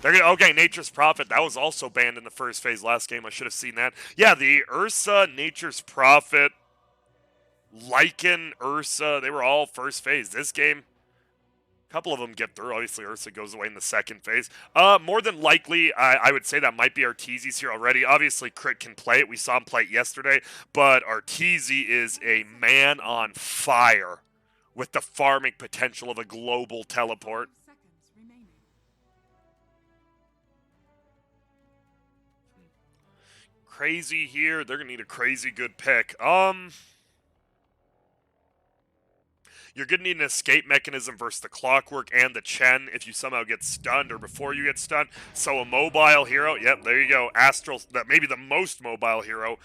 They're gonna, okay, Nature's Prophet. That was also banned in the first phase last game. I should have seen that. Yeah, the Ursa, Nature's Prophet, Lycan, Ursa, they were all first phase. This game, a couple of them get through. Obviously, Ursa goes away in the second phase. More than likely, I would say that might be Arteezy's here already. Obviously, Crit can play it. We saw him play it yesterday. But Arteezy is a man on fire with the farming potential of a global teleport. Crazy here. They're going to need a crazy good pick. You're going to need an escape mechanism versus the Clockwork and the Chen if you somehow get stunned or before you get stunned. So a mobile hero, yep, there you go. Astral, that maybe the most mobile hero.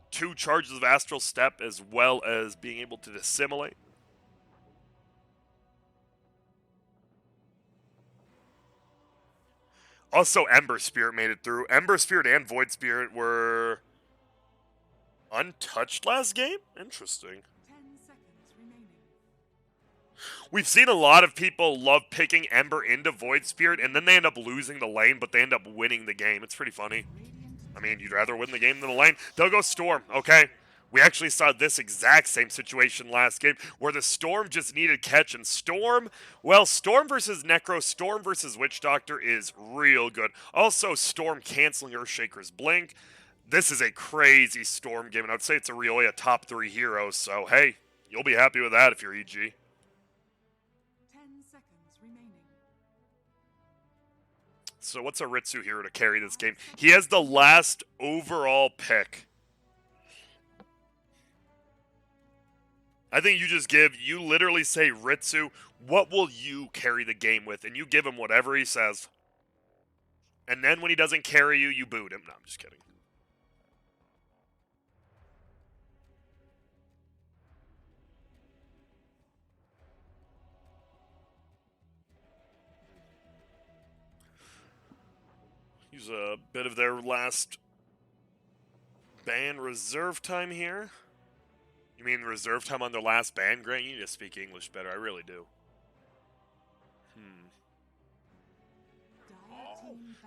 2 charges of Astral Step as well as being able to dissimulate. Also, Ember Spirit made it through. Ember Spirit and Void Spirit were untouched last game? Interesting. We've seen a lot of people love picking Ember into Void Spirit, and then they end up losing the lane, but they end up winning the game. It's pretty funny. I mean, you'd rather win the game than the lane. They'll go Storm, okay? We actually saw this exact same situation last game, where the Storm just needed catch, and Storm, well, Storm versus Necro, Storm versus Witch Doctor is real good. Also, Storm canceling Earthshaker's Blink. This is a crazy Storm game, and I'd say it's a Rioya top 3 hero, so hey, you'll be happy with that if you're EG. So what's a Ritsu hero to carry this game? He has the last overall pick. I think you literally say, Ritsu, what will you carry the game with? And you give him whatever he says. And then when he doesn't carry you, you boot him. No, I'm just kidding. Use a bit of their last ban reserve time here. You mean reserve time on their last ban, Grant? You need to speak English better. I really do.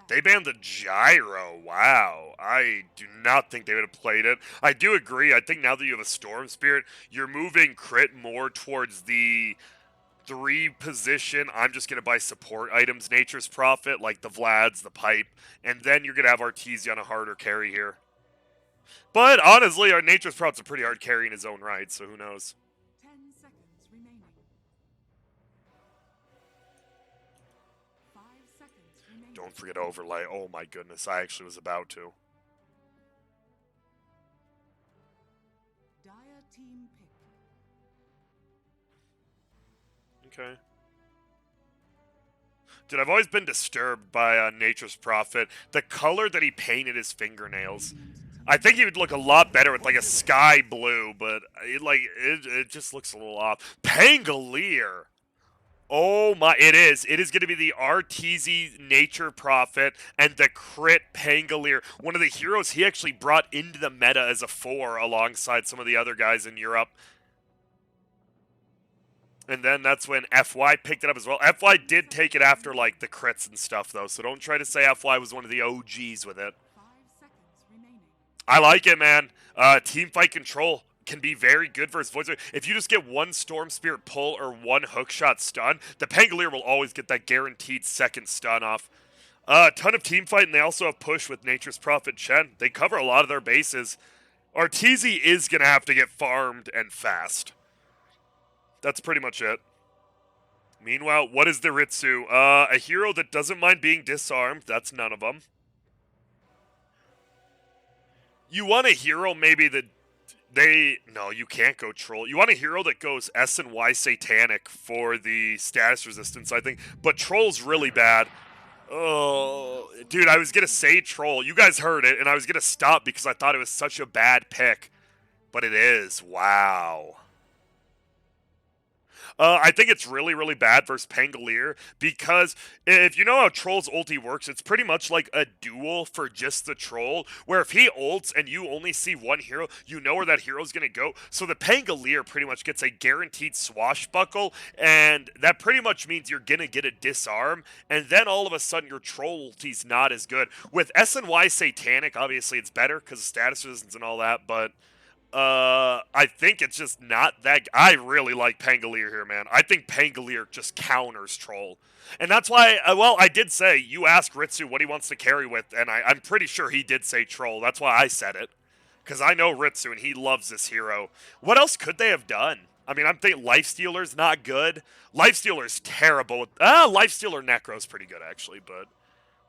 They banned the gyro. Wow. I do not think they would have played it. I do agree. I think now that you have a Storm Spirit, you're moving Crit more towards the 3 position. I'm just going to buy support items, Nature's Prophet, like the Vlads, the Pipe, and then you're going to have Arteezy on a harder carry here. But honestly, our Nature's Prophet's a pretty hard carry in his own right, so who knows. Don't forget overlay. Oh my goodness, I actually was about to. Okay. Dude, I've always been disturbed by Nature's Prophet. The color that he painted his fingernails. I think he would look a lot better with like a sky blue, but it just looks a little off. Pangolier. Oh my, it is. It is going to be the Arteezy Nature Prophet and the Crit Pangolier. One of the heroes he actually brought into the meta as a 4 alongside some of the other guys in Europe. And then that's when FY picked it up as well. FY did take it after, like, the crits and stuff, though, so don't try to say FY was one of the OGs with it. I like it, man. Team fight control can be very good versus Void Spirit. If you just get one Storm Spirit pull or one hookshot stun, the Pangolier will always get that guaranteed second stun off. A ton of team fight, and they also have push with Nature's Prophet Chen. They cover a lot of their bases. Arteezy is going to have to get farmed and fast. That's pretty much it. Meanwhile, what is the Ritsu? A hero that doesn't mind being disarmed. That's none of them. You want a hero maybe that no, you can't go Troll. You want a hero that goes S and Y Satanic for the status resistance, I think. But Troll's really bad. Oh, dude, I was going to say Troll. You guys heard it, and I was going to stop because I thought it was such a bad pick. But it is. Wow. I think it's really, really bad versus Pangolier because if you know how Troll's ulti works, it's pretty much like a duel for just the Troll, where if he ults and you only see one hero, you know where that hero's going to go. So the Pangolier pretty much gets a guaranteed swashbuckle, and that pretty much means you're going to get a disarm, and then all of a sudden your Troll ulti's not as good. With SNY Satanic, obviously it's better because of status resistance and all that, but I think it's just not that. I really like Pangolier here, man. I think Pangolier just counters Troll. And that's why, well, I did say, you asked Ritsu what he wants to carry with, and I'm pretty sure he did say Troll. That's why I said it. Because I know Ritsu, and he loves this hero. What else could they have done? I mean, I'm thinking Lifestealer's not good. Lifestealer's terrible. Lifestealer Necro's pretty good, actually, but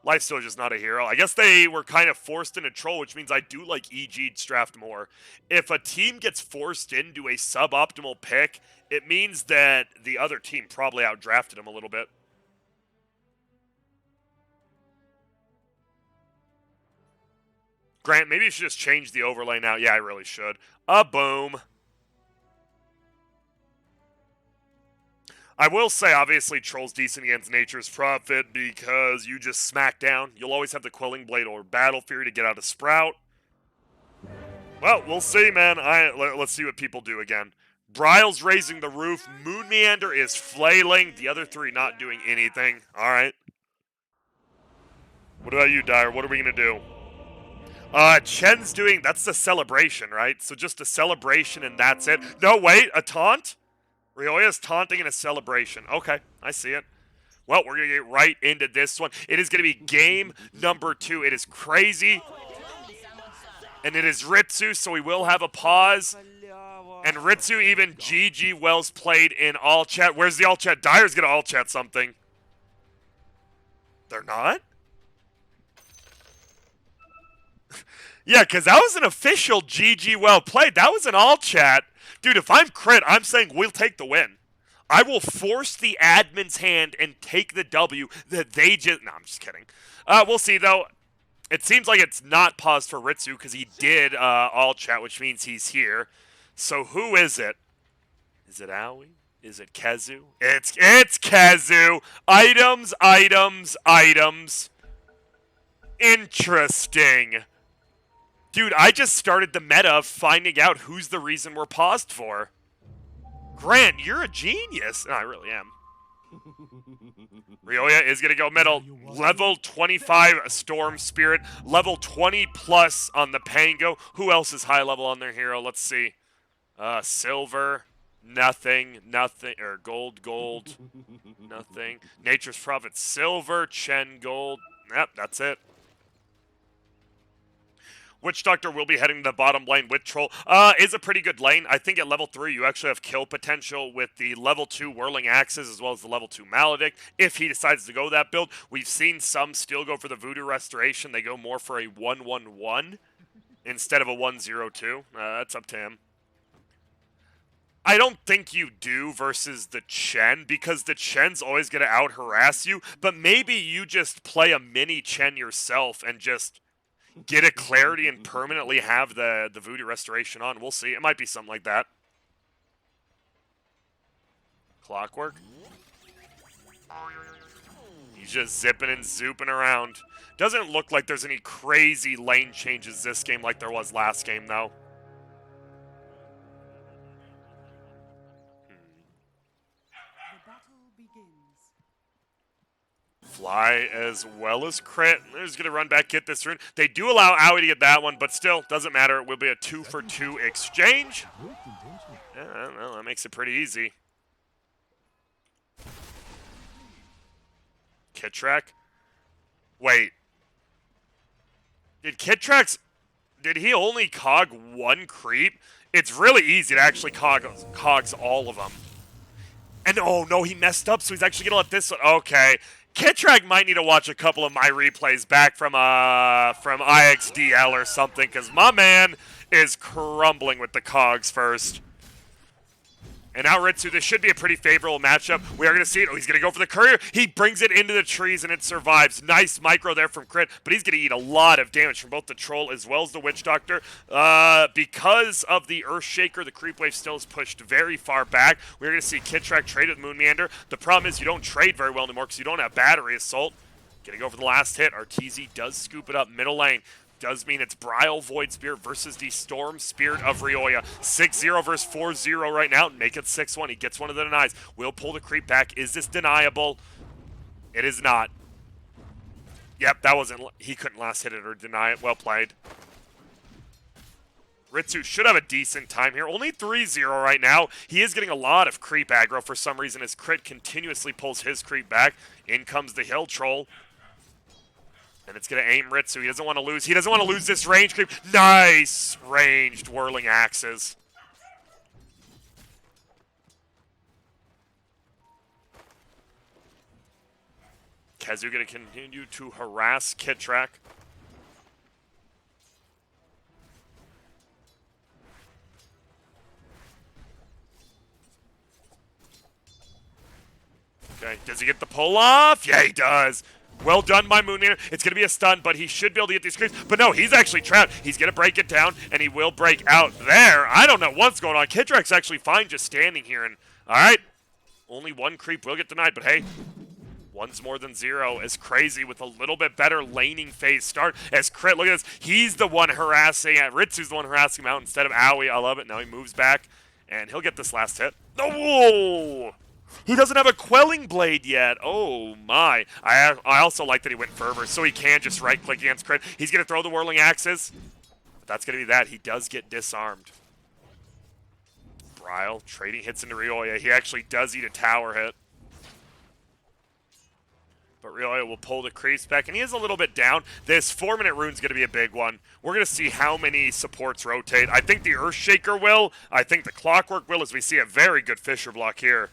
Lifestealer's just not a hero. I guess they were kind of forced into Troll, which means I do like EG's draft more. If a team gets forced into a suboptimal pick, it means that the other team probably outdrafted him a little bit. Grant, maybe you should just change the overlay now. Yeah, I really should. Boom. I will say, obviously, Troll's decent against Nature's Prophet because you just smack down. You'll always have the Quelling Blade or Battle Fury to get out of Sprout. Well, we'll see, man. Let's see what people do again. Bryle's raising the roof. Moon Meander is flailing. The other three not doing anything. All right. What about you, Dyer? What are we going to do? Chen's doing... That's the celebration, right? So just a celebration and that's it. No, wait. A taunt? Ryoya's taunting in a celebration. Okay, I see it. Well, we're going to get right into this one. It is going to be game number 2. It is crazy. And it is Ritsu, so we will have a pause. And Ritsu even GG Wells played in all chat. Where's the all chat? Dyer's going to all chat something. They're not? Yeah, because that was an official GG well played. That was an all chat. Dude, if I'm crit, I'm saying we'll take the win. I will force the admin's hand and take the W that they just... No, I'm just kidding. We'll see, though. It seems like it's not paused for Ritsu because he did all chat, which means he's here. So who is it? Is it Aoi? Is it Kezu? It's Kezu. Items, items, items. Interesting. Dude, I just started the meta of finding out who's the reason we're paused for. Grant, you're a genius. No, I really am. Ryoya is going to go middle. Level 25 Storm Spirit. Level 20 plus on the Pango. Who else is high level on their hero? Let's see. Silver. Nothing. Nothing. Or gold. Nothing. Nature's Prophet. Silver. Chen. Gold. Yep, that's it. Witch Doctor will be heading to the bottom lane with Troll. Is a pretty good lane. I think at level 3 you actually have kill potential with the level 2 Whirling Axes as well as the level 2 Maledict if he decides to go that build. We've seen some still go for the Voodoo Restoration. They go more for a 1-1-1 instead of a 1-0-2. That's up to him. I don't think you do versus the Chen because the Chen's always going to out-harass you, but maybe you just play a mini Chen yourself and just... get a clarity and permanently have the Voodoo Restoration on. We'll see. It might be something like that. Clockwork. He's just zipping and zooping around. Doesn't look like there's any crazy lane changes this game like there was last game, though. Fly as well as crit. They're just going to run back, get this rune. They do allow Aoi to get that one, but still, doesn't matter. It will be a 2-for-2 exchange. Yeah, well, that makes it pretty easy. Kittrack? Wait. Did Kittrack's... Did he only cog one creep? It's really easy to actually cogs all of them. And oh no, he messed up, so he's actually going to let this one... Okay. Kittrack might need to watch a couple of my replays back from IXDL or something, because my man is crumbling with the cogs first. And now Ritsu, this should be a pretty favorable matchup. We are going to see it. Oh, he's going to go for the courier. He brings it into the trees and it survives. Nice micro there from Crit, but he's going to eat a lot of damage from both the Troll as well as the Witch Doctor. Because of the Earthshaker, the Creep Wave still is pushed very far back. We're going to see Kitrak trade with Moon Meander. The problem is you don't trade very well anymore because you don't have Battery Assault. Going to go for the last hit. RTZ does scoop it up middle lane. Does mean it's Bryle Void Spear versus the Storm Spirit of Rioya. 6-0 versus 4-0 right now. Make it 6-1. He gets one of the denies. Will pull the creep back. Is this deniable? It is not. Yep, that wasn't... He couldn't last hit it or deny it. Well played. Ritsu should have a decent time here. Only 3-0 right now. He is getting a lot of creep aggro for some reason as Crit continuously pulls his creep back. In comes the Hill Troll. And it's going to aim Ritsu. He doesn't want to lose. He doesn't want to lose this range creep. Nice ranged whirling axes. Kezu going to continue to harass Kitrak. Okay, does he get the pull off? Yeah, he does. Well done by Moonmeander. It's going to be a stun, but he should be able to get these creeps. But no, he's actually trapped. He's going to break it down, and he will break out there. I don't know what's going on. Kitrak's actually fine just standing here. And all right, only one creep will get denied, but hey, one's more than zero. As Crazy with a little bit better laning phase start. As Crit, look at this. He's the one harassing. Ritsu's the one harassing him out instead of Aoi. I love it. Now he moves back, and he'll get this last hit. Oh! He doesn't have a Quelling Blade yet. Oh, my. I also like that he went Fervor, so he can just right-click against Crit. He's going to throw the Whirling Axes. But that's going to be that. He does get disarmed. Bryle trading hits into Rioya. He actually does eat a tower hit. But Rioya will pull the creeps back, and he is a little bit down. This 4-minute rune's going to be a big one. We're going to see how many supports rotate. I think the Earthshaker will. I think the Clockwork will, as we see a very good Fissure block here.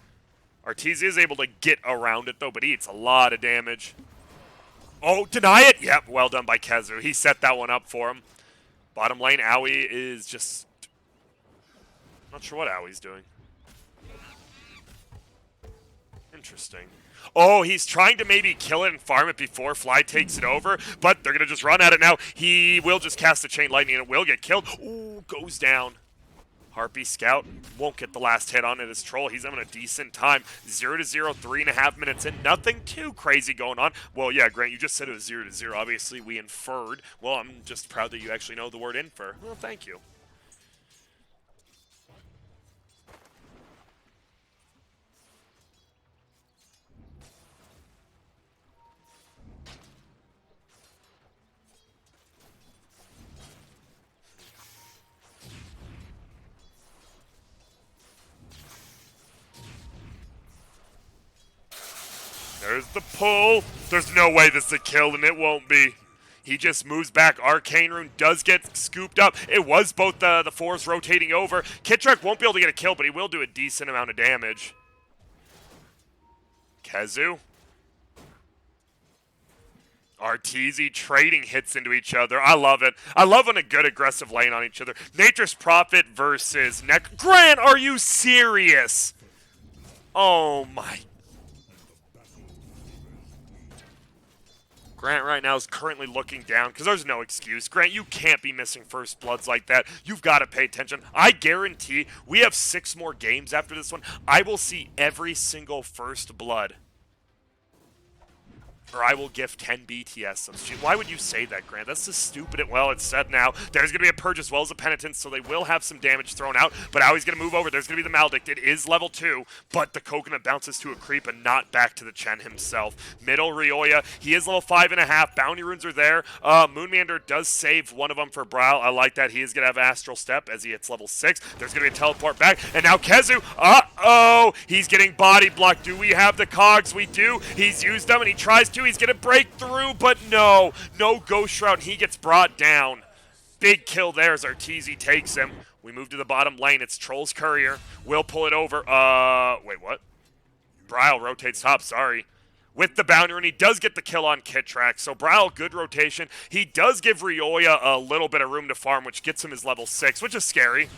Arteezy is able to get around it, though, but he eats a lot of damage. Oh, deny it! Yep, well done by Kezu. He set that one up for him. Bottom lane, Aoi is just... Not sure what Aoi's doing. Interesting. Oh, he's trying to maybe kill it and farm it before Fly takes it over, but they're going to just run at it now. He will just cast the Chain Lightning and it will get killed. Ooh, goes down. Harpy Scout won't get the last hit on it as Troll. He's having a decent time. 0-0, 3.5 minutes in. Nothing too crazy going on. Well, yeah, Grant, you just said it was 0-0. Obviously, we inferred. Well, I'm just proud that you actually know the word infer. Well, thank you. There's the pull. There's no way this is a kill, and it won't be. He just moves back. Arcane Rune does get scooped up. It was both the fours rotating over. Kitrak won't be able to get a kill, but he will do a decent amount of damage. Kezu. Arteezy trading hits into each other. I love it. I love when a good aggressive lane on each other. Nature's Prophet versus Neck. Grant, are you serious? Oh, my. Grant right now is currently looking down because there's no excuse. Grant, you can't be missing first bloods like that. You've got to pay attention. I guarantee we have 6 more games after this one. I will see every single first blood. Or I will give 10 BTS subs. Why would you say that, Grant? That's just stupid. Well, it's said now. There's going to be a Purge as well as a Penitence, so they will have some damage thrown out. But now he's going to move over. There's going to be the Maledict. It is level 2, but the Coconut bounces to a creep and not back to the Chen himself. Middle Rioya. He is level 5.5. Bounty runes are there. Moonmeander does save one of them for Bryle. I like that. He is going to have Astral Step as he hits level 6. There's going to be a teleport back. And now Kezu. Uh-oh. He's getting body blocked. Do we have the cogs? We do. He's used them and he tries to. He's going to break through, but no. No Ghost Shroud. He gets brought down. Big kill there as Arteezy takes him. We move to the bottom lane. It's Troll's Courier. We'll pull it over. Wait, what? Bryle rotates top. Sorry. With the bounty, and he does get the kill on Kitrak. So Bryle, good rotation. He does give Rioya a little bit of room to farm, which gets him his level 6, which is scary.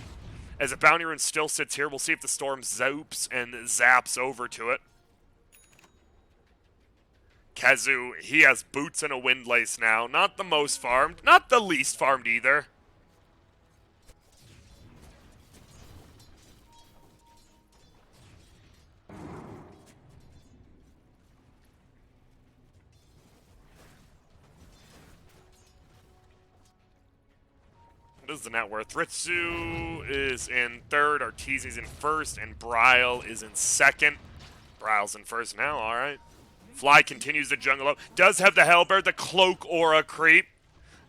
As a bounty rune still sits here, we'll see if the storm zoops and zaps over to it. KheZu, he has boots and a windlace now. Not the most farmed, not the least farmed either. What is the net worth? Ritsu is in third, Arteezy's in first, and Bryle is in second. Bryle's in first now, alright. Fly continues to jungle up. Does have the Hellbird, the Cloak Aura creep.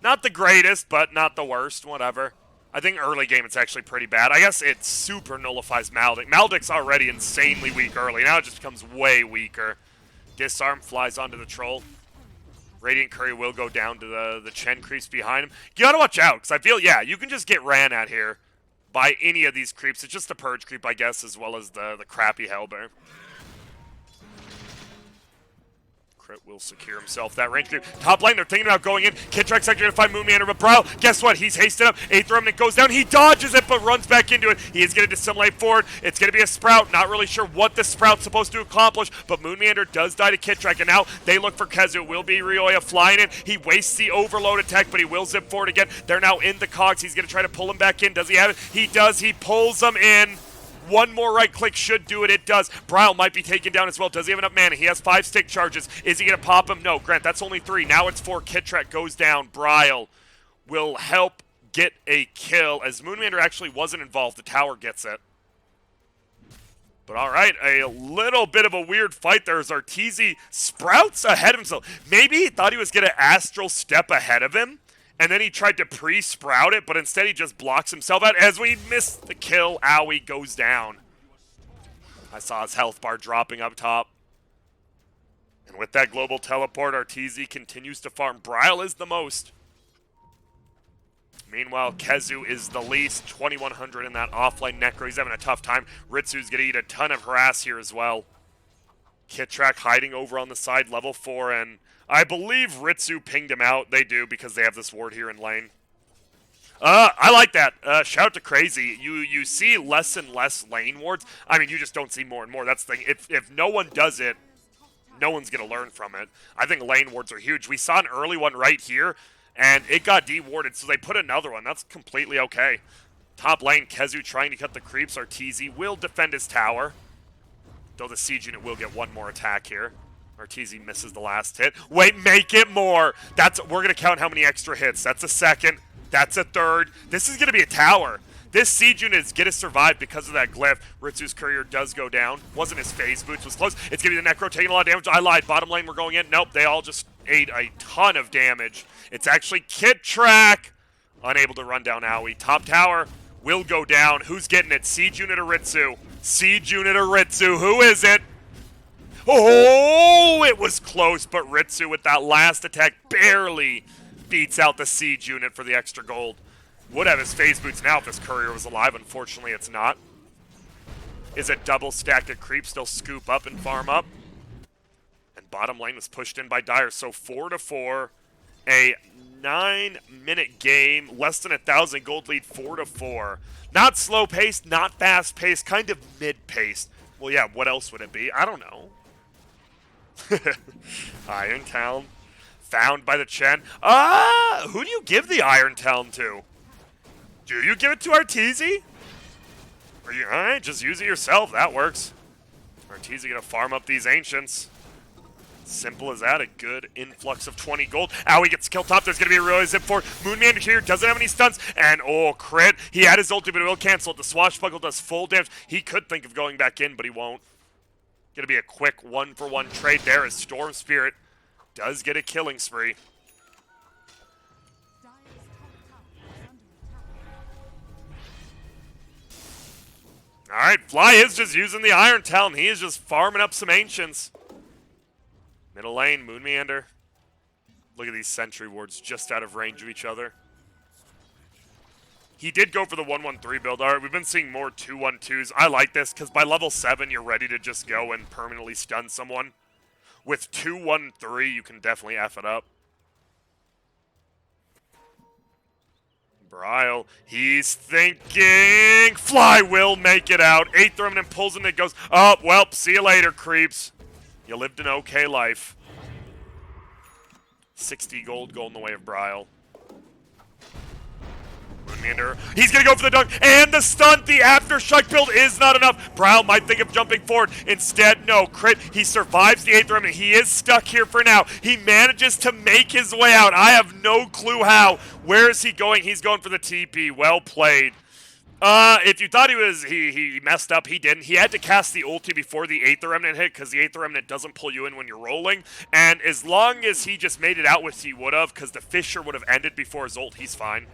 Not the greatest, but not the worst, whatever. I think early game it's actually pretty bad. I guess it super nullifies Maldic. Maldic's already insanely weak early. Now it just becomes way weaker. Disarm flies onto the Troll. Radiant Courier will go down to the Chen creeps behind him. You gotta watch out, because I feel, yeah, you can just get ran at here by any of these creeps. It's just the Purge creep, I guess, as well as the crappy Hellbear. Crit will secure himself that range creep. Top lane, they're thinking about going in. Kittrack's actually going to find Moonmeander, but Bryle, guess what? He's hasted up. 8th Remnant goes down. He dodges it, but runs back into it. He is going to dissimulate forward. It's going to be a Sprout. Not really sure what the Sprout's supposed to accomplish, but Moonmeander does die to Kittrack, and now they look for KheZu. It will be Ryoya flying in. He wastes the overload attack, but he will zip forward again. They're now in the cogs. He's going to try to pull him back in. Does he have it? He does. He pulls them in. One more right click should do it. It does. Bryle might be taken down as well. Does he have enough mana? He has 5 stick charges. Is he going to pop him? No. Grant, that's only 3. Now it's 4. Kittrack goes down. Bryle will help get a kill as Moonmeander actually wasn't involved. The tower gets it. But all right, a little bit of a weird fight there as Arteezy sprouts ahead of himself. Maybe he thought he was going to astral step ahead of him, and then he tried to pre-sprout it, but instead he just blocks himself out as we miss the kill. Owie goes down. I saw his health bar dropping up top. And with that global teleport, Arteezy continues to farm. Bryle is the most. Meanwhile, KheZu is the least. 2,100 in that offline Necro. He's having a tough time. Ritsu's going to eat a ton of harass here as well. Kittrack hiding over on the side, level 4, and I believe Ritsu pinged him out. They do, because they have this ward here in lane. I like that. Shout out to Crazy. You see less and less lane wards. I mean, you just don't see more and more. That's the thing. If no one does it, no one's going to learn from it. I think lane wards are huge. We saw an early one right here, and it got de-warded, so they put another one. That's completely okay. Top lane, KheZu trying to cut the creeps. Arteezy will defend his tower, though the siege unit will get one more attack here. Arteezy misses the last hit. Wait, make it more. We're going to count how many extra hits. That's a second. That's a third. This is going to be a tower. This siege unit is going to survive because of that glyph. Ritsu's courier does go down. Wasn't his phase boots, was close. It's going to be the Necro taking a lot of damage. I lied. Bottom lane, we're going in. Nope, they all just ate a ton of damage. It's actually Kittrack. Unable to run down Owie. Top tower will go down. Who's getting it? Siege unit or Ritsu? Siege unit or Ritsu? Who is it? Oh, it was close, but Ritsu with that last attack barely beats out the siege unit for the extra gold. Would have his phase boots now if his courier was alive. Unfortunately, it's not. Is a double stack of creeps. They'll scoop up and farm up. And bottom lane was pushed in by Dire. So 4-4. A 9-minute game. Less than 1,000 gold lead. 4-4. Not slow paced, not fast paced. Kind of mid paced. Well, yeah, what else would it be? I don't know. Iron Town. Found by the Chen. Who do you give the Iron Town to? Do you give it to Arteezy? Alright, just use it yourself. That works. Arteezy gonna farm up these Ancients. Simple as that. A good influx of 20 gold. Owie gets killed top. There's gonna be a real zip for Moonmeander here. Doesn't have any stuns. And oh, crit. He had his ulti, but it will cancel it. The Swashbuckle does full damage. He could think of going back in, but he won't. Gonna be a quick 1-for-1 trade there as Storm Spirit does get a killing spree. Alright, Fly is just using the Iron Talon. He is just farming up some Ancients. Middle lane, Moonmeander. Look at these sentry wards just out of range of each other. He did go for the 1-1-3 build. Alright, we've been seeing more 2-1-2s. I like this, because by level 7, you're ready to just go and permanently stun someone. With 2-1-3, you can definitely F it up. Bryle, he's thinking. Fly will make it out. 8th Remnant pulls him and goes, oh, well, see you later, creeps. You lived an okay life. 60 gold going the way of Bryle. Moonmander, he's gonna go for the dunk, and the stunt, the aftershock build is not enough. Bryle might think of jumping forward. Instead, no, crit, he survives the 8th Remnant. He is stuck here for now. He manages to make his way out. I have no clue how. Where is he going? He's going for the TP. Well played. If you thought he messed up, he didn't. He had to cast the ulti before the 8th Remnant hit, because the 8th Remnant doesn't pull you in when you're rolling. And as long as he just made it out, which he would have, because the Fissure would have ended before his ult, he's fine.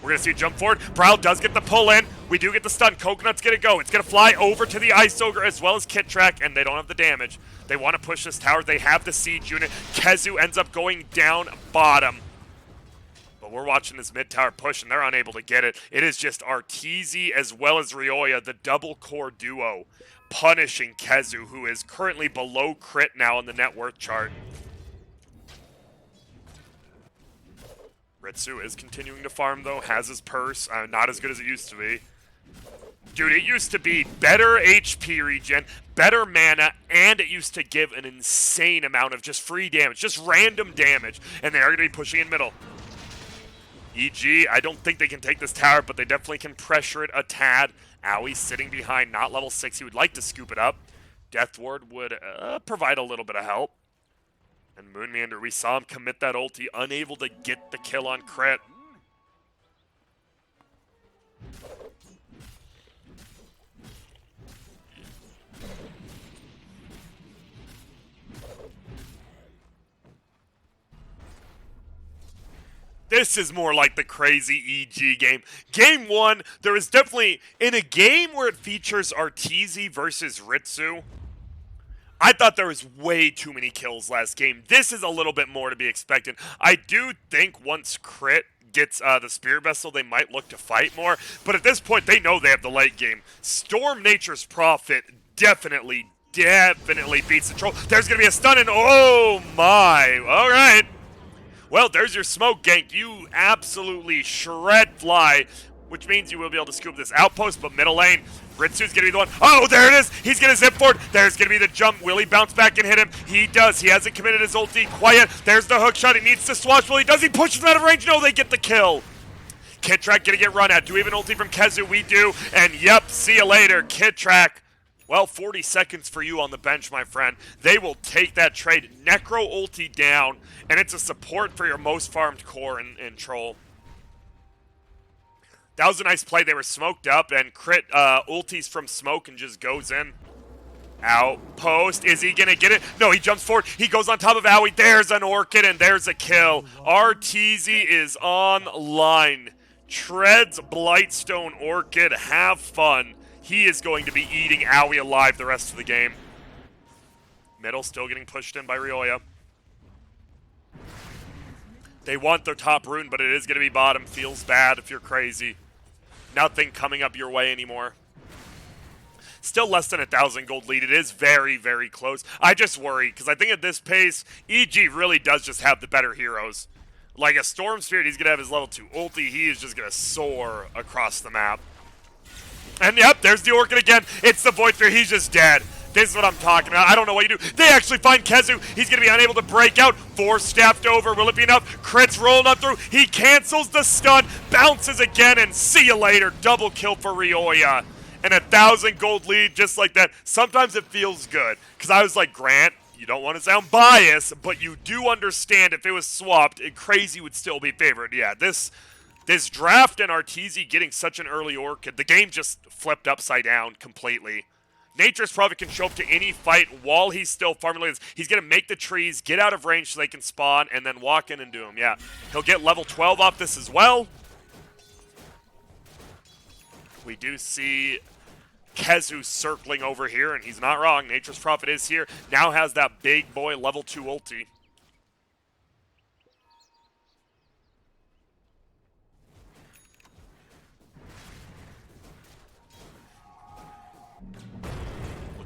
We're going to see a jump forward. Bryle does get the pull in. We do get the stun. Coconut's going to go. It's going to fly over to the Ice Ogre as well as Kit Track, and they don't have the damage. They want to push this tower. They have the siege unit. KheZu ends up going down bottom. But we're watching this mid tower push, and they're unable to get it. It is just Arteezy as well as Ryoya, the double core duo, punishing KheZu, who is currently below crit now on the net worth chart. Ritsu is continuing to farm, though, has his purse. Not as good as it used to be. Dude, it used to be better HP regen, better mana, and it used to give an insane amount of just free damage, just random damage. And they are going to be pushing in middle. EG, I don't think they can take this tower, but they definitely can pressure it a tad. Owie sitting behind, not level 6. He would like to scoop it up. Death Ward would provide a little bit of help. And Moonmander, we saw him commit that ulti, unable to get the kill on crit. This is more like the crazy EG game. Game 1, there is definitely, in a game where it features Arteezy versus Ritsu, I thought there was way too many kills last game. This is a little bit more to be expected. I do think once crit gets the Spirit Vessel, they might look to fight more. But at this point, they know they have the late game. Storm Nature's Prophet definitely beats the troll. There's going to be a stun, and oh my. All right. Well, there's your smoke gank. You absolutely shred Fly, which means you will be able to scoop this outpost, but middle lane, Ritsu's going to be the one. Oh, there it is. He's going to zip forward. There's going to be the jump. Will he bounce back and hit him? He does. He hasn't committed his ulti quite yet. There's the hook shot. He needs to swatch. Well, he does. He pushes him out of range. No, they get the kill. Kit Track going to get run at. Do we have an ulti from KheZu? We do. And yep, see you later, Kit Track. Well, 40 seconds for you on the bench, my friend. They will take that trade. Necro ulti down, and it's a support for your most farmed core in Troll. That was a nice play. They were smoked up, and crit ultis from smoke and just goes in. Outpost. Is he going to get it? No, he jumps forward. He goes on top of Owie. There's an Orchid, and there's a kill. Arteezy is online. Treads Blightstone Orchid. Have fun. He is going to be eating Owie alive the rest of the game. Middle still getting pushed in by Ryoya. They want their top rune, but it is going to be bottom. Feels bad if you're crazy. Nothing coming up your way anymore. Still less than 1,000 gold lead. It is very, very close. I just worry, because I think at this pace, EG really does just have the better heroes. Like a Storm Spirit, he's going to have his level 2 ulti. He is just going to soar across the map. And yep, there's the Orchid again. It's the Void Sphere. He's just dead. This is what I'm talking about. I don't know what you do. They actually find KheZu. He's going to be unable to break out. 4 staffed over. Will it be enough? Crit's rolling up through. He cancels the stun. Bounces again, and see you later. Double kill for Ryoya. And 1,000 gold lead just like that. Sometimes it feels good. Because I was like, Grant, you don't want to sound biased, but you do understand if it was swapped, Crazy would still be favored. Yeah, this draft and Arteezy getting such an early Orchid, the game just flipped upside down completely. Nature's Prophet can show up to any fight while he's still farming. He's going to make the trees, get out of range so they can spawn, and then walk in and do them. Yeah, he'll get level 12 off this as well. We do see KheZu circling over here, and he's not wrong. Nature's Prophet is here. Now has that big boy level 2 ulti.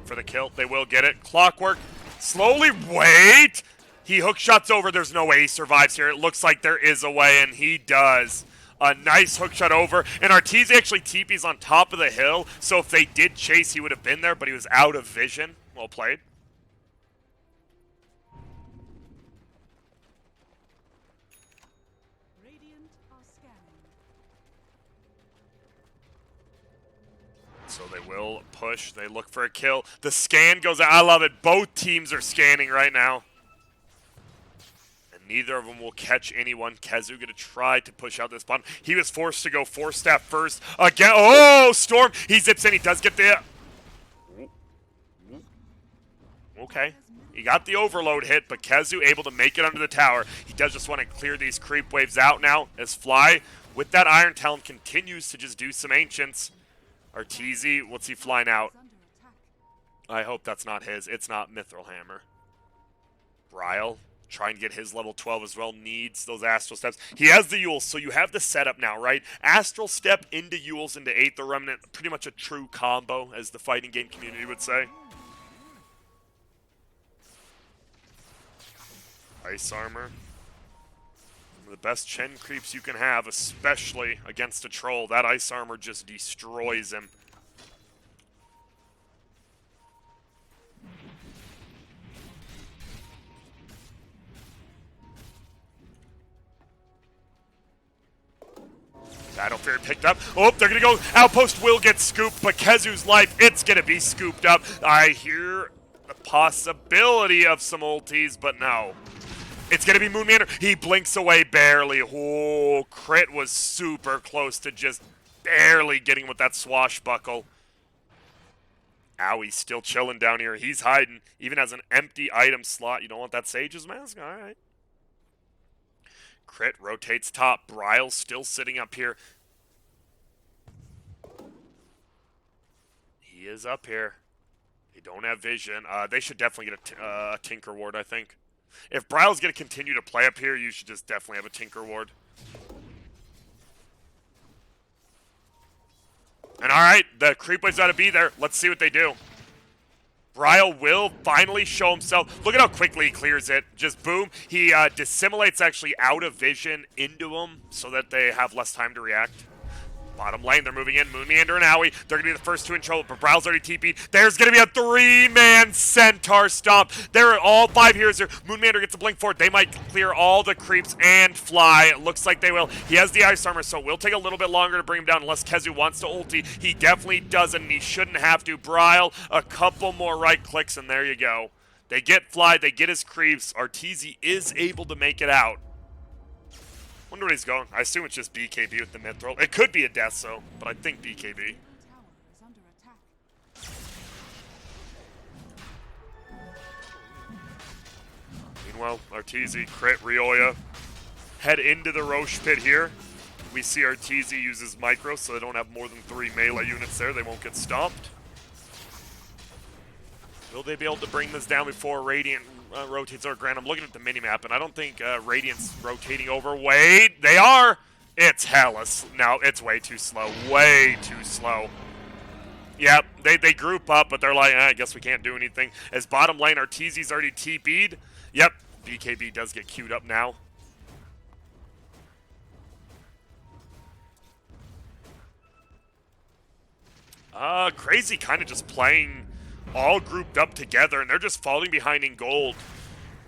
For the kill. They will get it. Clockwork. Slowly. Wait. He hook shots over. There's no way he survives here. It looks like there is a way, and he does. A nice hook shot over, and Arteezy actually TP's on top of the hill, so if they did chase, he would have been there, but he was out of vision. Well played. So they will push. They look for a kill. The scan goes out. I love it. Both teams are scanning right now. And neither of them will catch anyone. KheZu going to try to push out this bottom. He was forced to go 4-step first. Again. Oh, Storm. He zips in. He does get the... Okay. He got the overload hit, but KheZu able to make it under the tower. He does just want to clear these creep waves out now as Fly, with that Iron Talon, continues to just do some Ancients. Arteezy, what's he flying out? I hope that's not his. It's not Mithril Hammer. Bryle, trying to get his level 12 as well, needs those Astral Steps. He has the Euls, so you have the setup now, right? Astral Step into Euls into Aether Remnant, pretty much a true combo, as the fighting game community would say. Ice Armor. One of the best Chen creeps you can have, especially against a troll. That Ice Armor just destroys him. Battlefield picked up. Oh, they're going to go. Outpost will get scooped, but KheZu's life, it's going to be scooped up. I hear the possibility of some ultis, but no. It's going to be Moonmeander. He blinks away barely. Oh, Crit was super close to just barely getting with that swashbuckle. Ow, he's still chilling down here. He's hiding. Even has an empty item slot. You don't want that Sage's Mask? All right. Crit rotates top. Bryle's still sitting up here. He is up here. They don't have vision. They should definitely get a Tinker Ward, I think. If Bryle's going to continue to play up here, you should just definitely have a Tinker Ward. And alright, the creep wave's got to be there. Let's see what they do. Bryle will finally show himself. Look at how quickly he clears it. Just boom. He dissimulates actually out of vision into them so that they have less time to react. Bottom lane, they're moving in. Moonmeander and Owie, they're going to be the first two in trouble, but Bryle's already TP'd. There's going to be a three-man Centaur stomp. They're all 5 heroes here. Moonmeander gets a blink forward. They might clear all the creeps and Fly. It looks like they will. He has the Ice Armor, so it will take a little bit longer to bring him down unless KheZu wants to ulti. He definitely doesn't, and he shouldn't have to. Bryle, a couple more right clicks, and there you go. They get Fly, they get his creeps. Arteezy is able to make it out. Wonder where he's going. I assume it's just BKB with the Mithril. It could be a Death Soul, but I think BKB. Meanwhile, Arteezy, Crit, Rioya head into the Roche pit here. We see Arteezy uses Micro, so they don't have more than 3 melee units there. They won't get stomped. Will they be able to bring this down before Radiant rotates over? Grant, I'm looking at the minimap, and I don't think Radiant's rotating over. Wait, they are! It's Hellas. No, it's way too slow. Way too slow. Yep, they group up, but they're like, I guess we can't do anything. As bottom lane, Arteezy's already TP'd. Yep, BKB does get queued up now. Crazy kind of just playing all grouped up together, and they're just falling behind in gold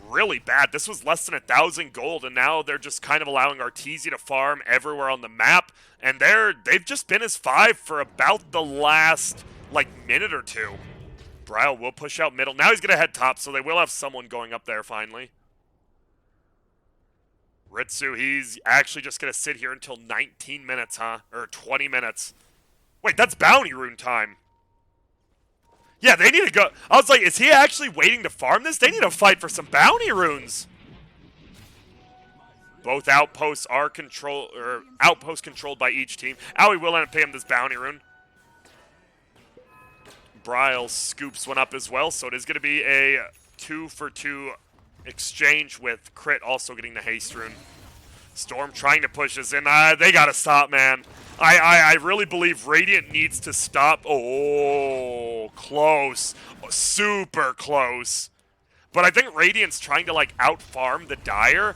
really bad. This was less than 1,000 gold, and now they're just kind of allowing Arteezy to farm everywhere on the map, and they've just been as 5 for about the last, like, minute or two. Bryle will push out middle. Now he's going to head top, so they will have someone going up there finally. Ritsu, he's actually just going to sit here until 19 minutes, huh? Or 20 minutes. Wait, that's bounty rune time. Yeah, they need to go. I was like, is he actually waiting to farm this? They need to fight for some bounty runes. Both outposts are outposts controlled by each team. Owie will end up paying this bounty rune. Bryle scoops one up as well, so it is going to be a 2-for-2 exchange with Crit also getting the haste rune. Storm trying to push us in. They got to stop, man. I really believe Radiant needs to stop. Oh, close. Super close. But I think Radiant's trying to, like, out-farm the Dire.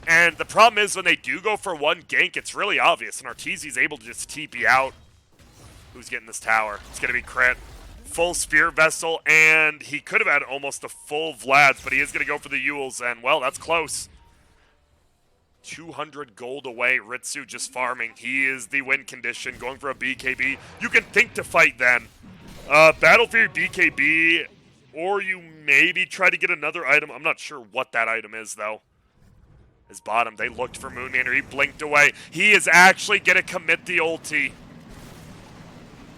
And the problem is when they do go for one gank, it's really obvious, and Arteezy's able to just TP out. Who's getting this tower? It's going to be Crit. Full Spear Vessel, and he could have had almost a full Vlad's, but he is going to go for the Yules, and, well, that's close. 200 gold away. Ritsu just farming. He is the win condition, going for a BKB. You can think to fight then. Battle for your BKB, or you maybe try to get another item. I'm not sure what that item is, though. His bottom, they looked for Moonmander. He blinked away. He is actually going to commit the ulti.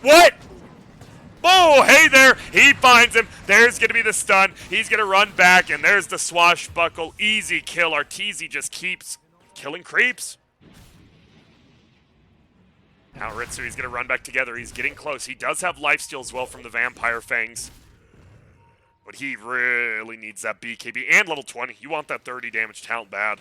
What? Oh, hey there. He finds him. There's going to be the stun. He's going to run back, and there's the swashbuckle. Easy kill. Arteezy just keeps killing creeps. Now Ritsu, he's going to run back together. He's getting close. He does have lifesteal as well from the Vampire Fangs. But he really needs that BKB and level 20. You want that 30 damage talent bad.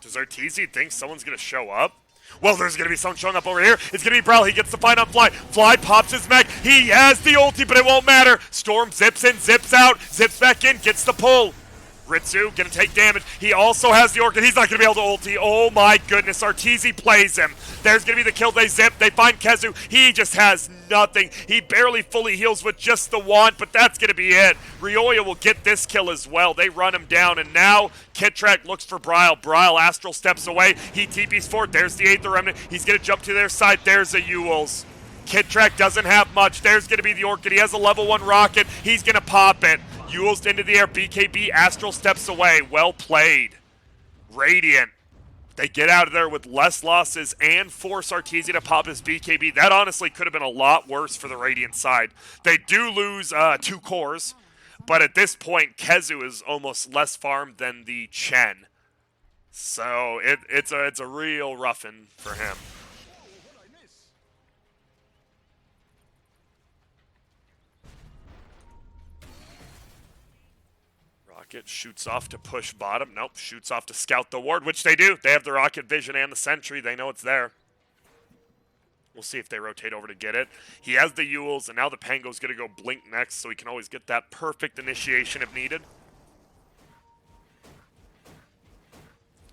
Does Arteezy think someone's going to show up? Well, there's going to be someone showing up over here. It's going to be Brawl. He gets the fight on Fly. Fly pops his mech. He has the ulti, but it won't matter. Storm zips in, zips out, zips back in, gets the pull. Ritsu going to take damage. He also has the Orchid. He's not going to be able to ulti. Oh my goodness. Arteezy plays him. There's going to be the kill. They zip. They find Kezu. He just has nothing. He barely fully heals with just the wand, but that's going to be it. Ryoya will get this kill as well. They run him down, and now Kitrak looks for Bryle. Bryle astral steps away. He TPs forward. There's the Aether Remnant. He's going to jump to their side. There's a Yules. Kitrak doesn't have much. There's going to be the Orchid. He has a level 1 rocket. He's going to pop it. Yules into the air. BKB astral steps away. Well played. Radiant. They get out of there with less losses and force Arteezy to pop his BKB. That honestly could have been a lot worse for the Radiant side. They do lose 2 cores, but at this point, Kezu is almost less farmed than the Chen. So it's a real roughin' for him. Rocket shoots off to push bottom. Nope, shoots off to scout the ward, which they do. They have the rocket vision and the sentry. They know it's there. We'll see if they rotate over to get it. He has the Yules, and now the Pango's going to go blink next, so he can always get that perfect initiation if needed.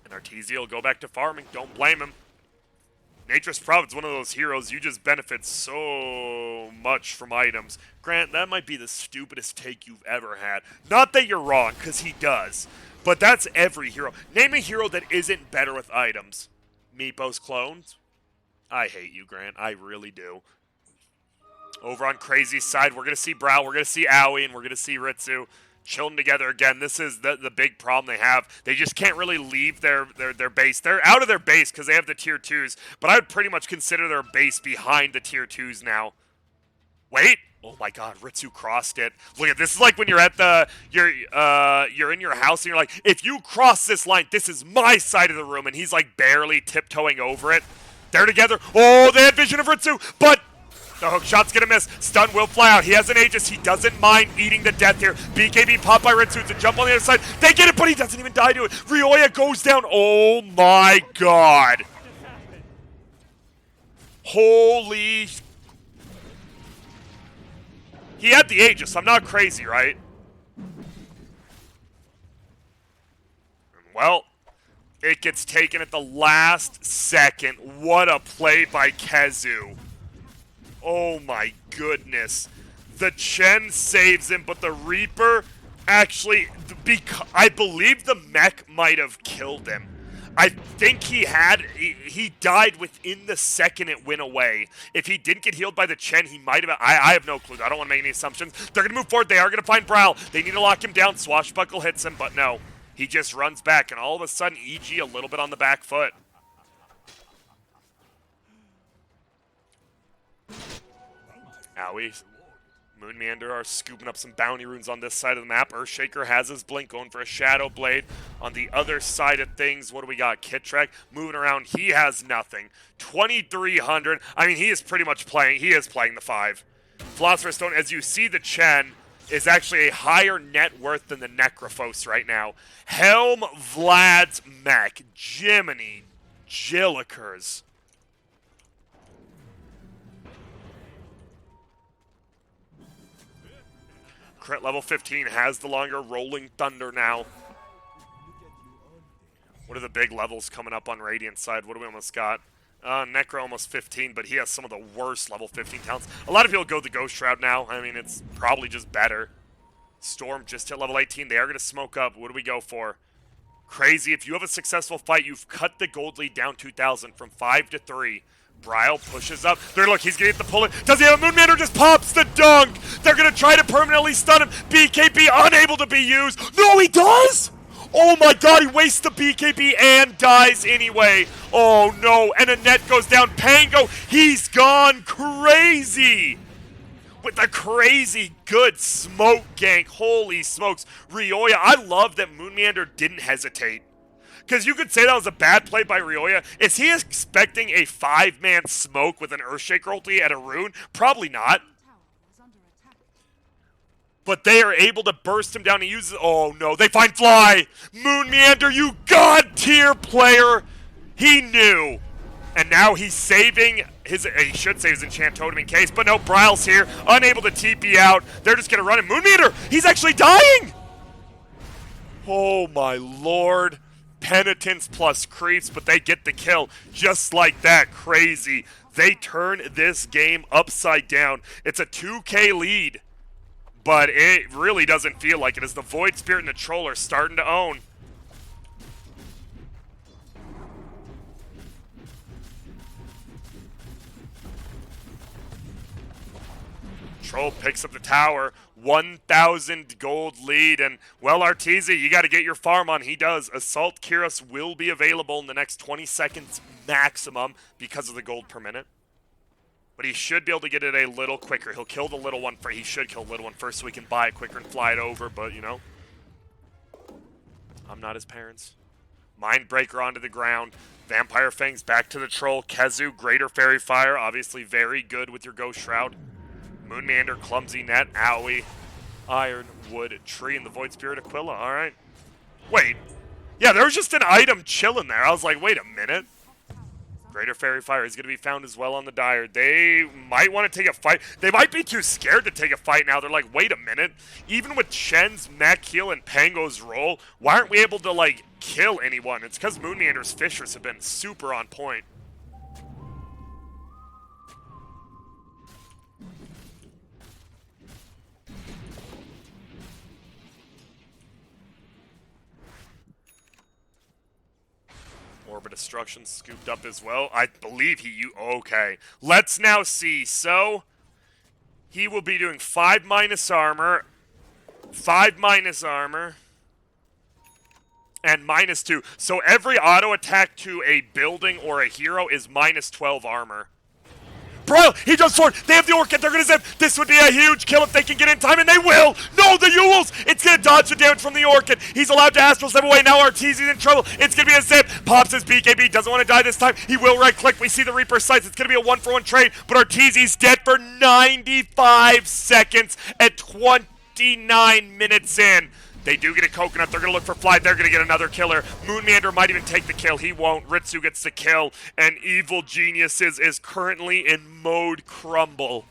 And Arteezy will go back to farming. Don't blame him. Nature's Prophet's one of those heroes you just benefit so much from items. Grant, that might be the stupidest take you've ever had. Not that you're wrong, because he does. But that's every hero. Name a hero that isn't better with items. Meepo's clones? I hate you, Grant. I really do. Over on Crazy's side, we're going to see Brow, we're going to see Aoi, and we're going to see Ritsu. Chilling together again. This is the big problem they have. They just can't really leave their base. They're out of their base because they have the tier 2s, but I would pretty much consider their base behind the tier 2s now. Wait! Oh my god, Ritsu crossed it. Look at this. Is like when you're at you're in your house and you're like, if you cross this line, this is my side of the room, and he's like barely tiptoeing over it. They're together. Oh, they had vision of Ritsu, but the hook shot's gonna miss. Stun will fly out. He has an Aegis. He doesn't mind eating the death here. BKB popped by Ritsu to jump on the other side. They get it, but he doesn't even die to it. Ryoya goes down. Oh my god. Holy. He had the Aegis. I'm not crazy, right? Well, it gets taken at the last second. What a play by Kezu. Oh my goodness. The Chen saves him, but the Reaper actually, I believe the mech might have killed him. I think he died within the second it went away. If he didn't get healed by the Chen, he might have, I have no clue. I don't want to make any assumptions. They're going to move forward. They are going to find Browl. They need to lock him down. Swashbuckle hits him, but no. He just runs back, and all of a sudden, EG a little bit on the back foot. Aoi, Moonmander are scooping up some bounty runes on this side of the map. Earthshaker has his blink, going for a Shadow Blade. On the other side of things, what do we got? Kitrak moving around. He has nothing. 2,300. I mean, he is pretty much playing. He is playing the 5. Philosopher's Stone, as you see, the Chen is actually a higher net worth than the Necrophos right now. Helm, Vlad's mech, Jiminy, Jillikers. Crit level 15 has the longer Rolling Thunder now. What are the big levels coming up on Radiant side? What do we almost got? Necro almost 15, but he has some of the worst level 15 talents. A lot of people go the Ghost Shroud now. I mean, it's probably just better. Storm just hit level 18. They are going to smoke up. What do we go for? Crazy. If you have a successful fight, you've cut the gold lead down 2,000 from 5 to 3. Bryle pushes up. There, look, he's going to get the pull in. Does he have a Moonman or just pops the dunk? They're going to try to permanently stun him. BKB unable to be used. No, he does! Oh my god, he wastes the BKB and dies anyway. Oh no, and a net goes down. Pango, he's gone crazy. With a crazy good smoke gank. Holy smokes. Ryoya, I love that Moonmeander didn't hesitate. Because you could say that was a bad play by Ryoya. Is he expecting a 5-man smoke with an Earthshaker ulti at a rune? Probably not. But they are able to burst him down and use it. Oh no, they find Fly! Moonmeander, you god-tier player! He knew. And now he's saving his, he should save his enchant totem in case, but no, Bryle's here, unable to TP out. They're just gonna run him. Moonmeander, he's actually dying! Oh my lord. Penitence plus creeps, but they get the kill just like that. Crazy. They turn this game upside down. It's a 2K lead. But it really doesn't feel like it as the Void Spirit and the Troll are starting to own. Troll picks up the tower. 1,000 gold lead. And, well, Arteezy, you got to get your farm on. He does. Assault Kyros will be available in the next 20 seconds maximum because of the gold per minute. But he should be able to get it a little quicker. He'll kill the little one first. He should kill the little one first so we can buy it quicker and fly it over. But, you know, I'm not his parents. Mindbreaker onto the ground. Vampire Fangs back to the Troll. Kezu, Greater Fairy Fire. Obviously very good with your Ghost Shroud. Moonmeander, Clumsy Net, Owie, Ironwood Tree, and the Void Spirit Aquila. All right. Wait. Yeah, there was just an item chilling there. I was like, wait a minute. Greater Fairy Fire is going to be found as well on the Dire. They might want to take a fight. They might be too scared to take a fight now. They're like, wait a minute. Even with Shen's mech heal and Pango's roll, why aren't we able to, like, kill anyone? It's because Moonmeander's Fishers have been super on point. Orb of Destruction scooped up as well. I believe okay. Let's now see. So, he will be doing 5 minus armor, 5 minus armor, and -2. So every auto attack to a building or a hero is -12 armor. Bro, he just sword. They have the Orchid. They're going to zip. This would be a huge kill if they can get in time, and they will. No, the Yules. It's going to dodge the damage from the Orchid. He's allowed to Astral step away. Now Arteezy's in trouble. It's going to be a zip. Pops his BKB. Doesn't want to die this time. He will right-click. We see the Reaper sights. It's going to be a 1-for-1 trade, but Arteezy's dead for 95 seconds at 29 minutes in. They do get a Coconut. They're going to look for Fly. They're going to get another killer. Moonmeander might even take the kill. He won't. Ritsu gets the kill. And Evil Geniuses is currently in mode crumble.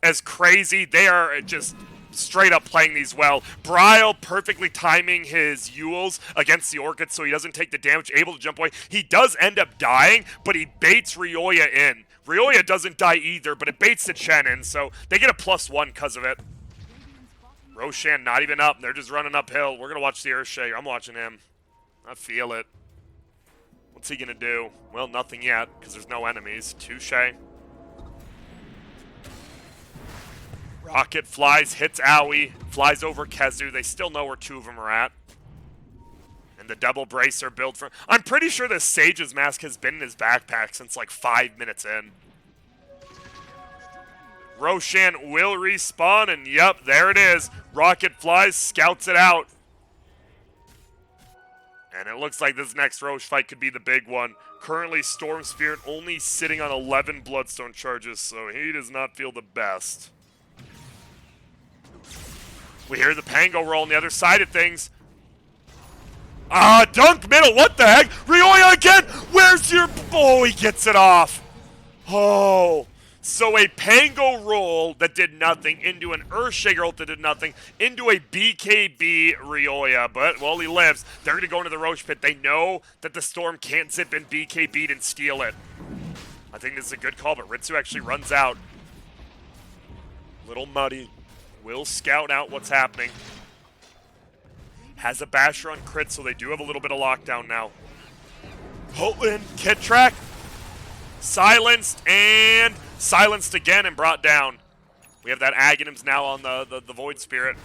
As crazy. They are just straight up playing these well. Bryle perfectly timing his Yules against the Orchid so he doesn't take the damage. Able to jump away. He does end up dying, but he baits Ryoya in. Ryoya doesn't die either, but it baits the Chen in, so they get a +1 because of it. Roshan not even up. They're just running uphill. We're going to watch the Earthshaker. I'm watching him. I feel it. What's he going to do? Well, nothing yet, because there's no enemies. Touche. Rocket flies, hits Owie, flies over Kezu. They still know where 2 of them are at. And the double bracer build for... I'm pretty sure the Sage's mask has been in his backpack since like 5 minutes in. Roshan will respawn, and yep, there it is. Rocket flies, scouts it out. And it looks like this next Roche fight could be the big one. Currently, Storm Spirit only sitting on 11 Bloodstone charges, so he does not feel the best. We hear the Pango roll on the other side of things. Dunk middle, what the heck? Ryoya again! Where's your... Oh, he gets it off. Oh... So a Pango roll that did nothing, into an Earthshaker ult that did nothing, into a BKB Ryoya, but, well, he lives. They're going to go into the Roche Pit. They know that the Storm can't zip in BKB'd and steal it. I think this is a good call, but Ritsu actually runs out. Little muddy. Will scout out what's happening. Has a basher on crit, so they do have a little bit of lockdown now. Holtland, Kit Track. Silenced, and silenced again and brought down. We have that Aghanims now on the Void Spirit.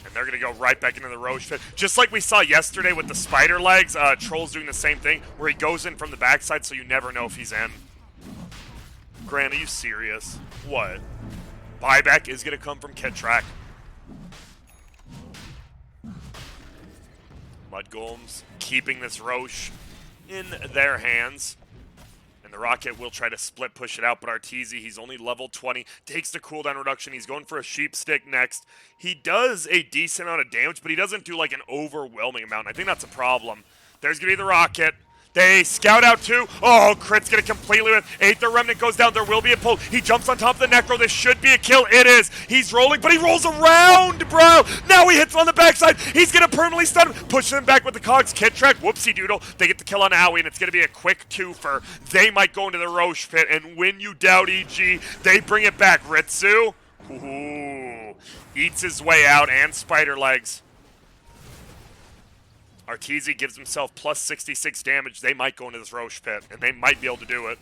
And they're going to go right back into the Roche Pit. Just like we saw yesterday with the spider legs, Troll's doing the same thing, where he goes in from the backside, so you never know if he's in. Grant, are you serious? What? Buyback is going to come from Kit Track. Mud Golems keeping this Roche in their hands. And the Rocket will try to split push it out, but Arteezy, he's only level 20, takes the cooldown reduction. He's going for a Sheep Stick next. He does a decent amount of damage, but he doesn't do like an overwhelming amount. I think that's a problem. There's going to be the Rocket. They scout out too. Oh, crit's going to completely with. Aether Remnant goes down. There will be a pull. He jumps on top of the Necro. This should be a kill. It is. He's rolling, but he rolls around, bro. Now he hits on the backside. He's going to permanently stun him. Push him back with the Cogs. Kit Track. Whoopsie doodle. They get the kill on Owie, and it's going to be a quick twofer. They might go into the Roche Pit, and when you doubt EG, they bring it back. Ritsu. Ooh. Eats his way out, and Spider Legs. Arteezy gives himself plus 66 damage. They might go into this Roche Pit, and they might be able to do it.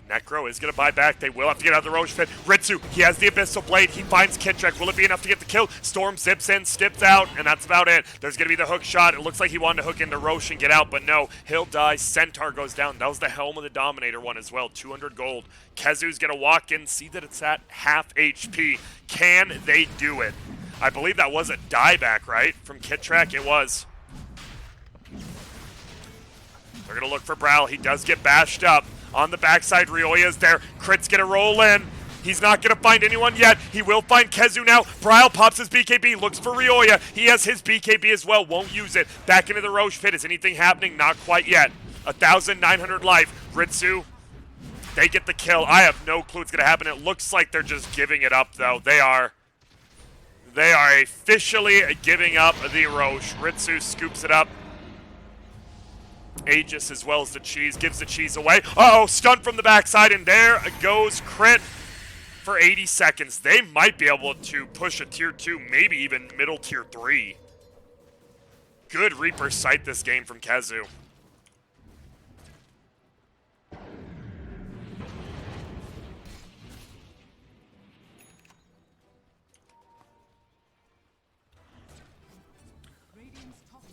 Necro is going to buy back. They will have to get out of the Roche Pit. Ritsu, he has the Abyssal Blade. He finds Kit Track. Will it be enough to get the kill? Storm zips in, stips out, and that's about it. There's going to be the hook shot. It looks like he wanted to hook into Roche and get out, but no. He'll die. Centaur goes down. That was the Helm of the Dominator one as well. 200 gold. Kezu's going to walk in, see that it's at half HP. Can they do it? I believe that was a dieback, right? From Kit Track? It was. They're going to look for Bral. He does get bashed up. On the backside, Ryoya's there. Crit's gonna roll in. He's not gonna find anyone yet. He will find Kezu now. Brile pops his BKB, looks for Ryoya. He has his BKB as well, won't use it. Back into the Roche Pit. Is anything happening? Not quite yet. 1,900 life. Ritsu, they get the kill. I have no clue what's gonna happen. It looks like they're just giving it up, though. They are officially giving up the Roche. Ritsu scoops it up. Aegis as well as the cheese, gives the cheese away. Uh-oh, stun from the backside, and there goes Crit for 80 seconds. They might be able to push a tier 2, maybe even middle tier 3. Good Reaper sight this game from Kezu.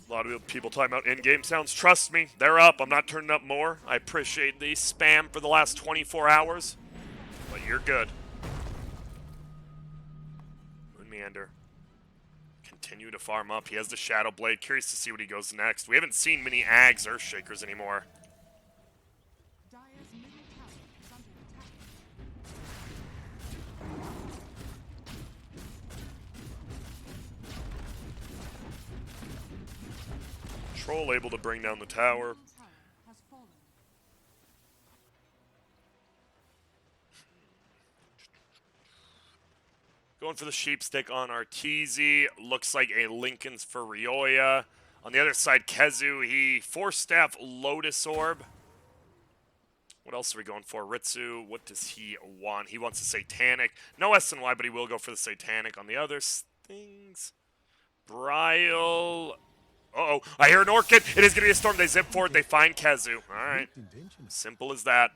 A lot of people talking about in-game sounds. Trust me, they're up. I'm not turning up more. I appreciate the spam for the last 24 hours. But you're good. Moon Meander. Continue to farm up. He has the Shadow Blade. Curious to see what he goes next. We haven't seen many Ags Earthshakers anymore. Troll able to bring down the tower. Going for the Sheep Stick on Arteezy. Looks like a Lincoln's for Ryoya. On the other side, Kezu, he Force Staff Lotus Orb. What else are we going for? Ritsu, what does he want? He wants a Satanic. No S&Y, but he will go for the Satanic. On the other things, Brile. Uh-oh, I hear an Orchid. It is going to be a Storm. They zip forward. They find Kezu. All right. Simple as that.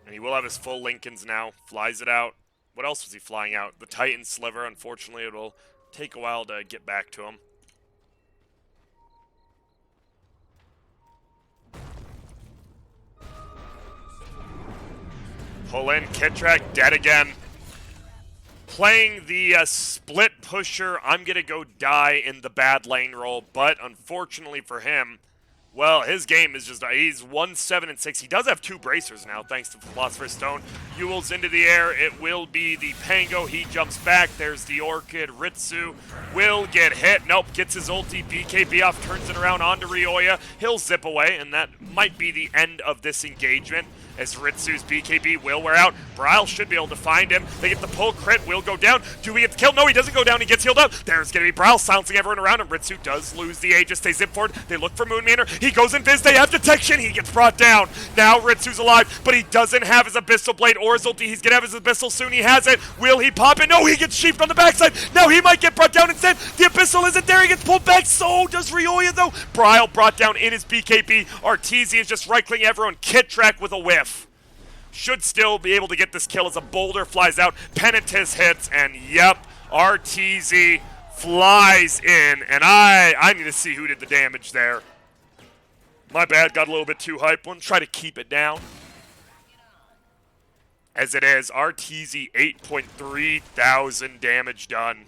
And he will have his full Lincolns now. Flies it out. What else was he flying out? The Titan Sliver. Unfortunately, it will take a while to get back to him. Pull in. Kit Track dead again. Playing the split pusher, I'm going to go die in the bad lane roll, but unfortunately for him, Well, his game is just, he's 1-7-6. He does have 2 bracers now, thanks to Philosopher's Stone. Yule's into the air. It will be the Pango. He jumps back. There's the Orchid. Ritsu will get hit. Nope, gets his ulti. BKB off, turns it around onto Ryoya. He'll zip away, and that might be the end of this engagement, as Ritsu's BKB will wear out. Bryle should be able to find him. They get the pull. Crit will go down. Do we get the kill? No, he doesn't go down. He gets healed up. There's going to be Bryle silencing everyone around him. Ritsu does lose the Aegis. They zip forward. They look for Moonmander. He goes in Viz. They have detection. He gets brought down. Now Ritsu's alive, but he doesn't have his Abyssal Blade or his ulti. He's going to have his Abyssal soon. He has it. Will he pop it? No, he gets sheeped on the backside. Now he might get brought down instead. The Abyssal isn't there. He gets pulled back. So does Ryoya, though. Bryle brought down in his BKB. Arteezy is just right-clicking everyone. Kit track with a whiff. Should still be able to get this kill as a boulder flies out. Penitus hits, and yep, Arteezy flies in. And I need to see who did the damage there. My bad, got a little bit too hyped. We'll try to keep it down. As it is, Arteezy 8.3 thousand damage done.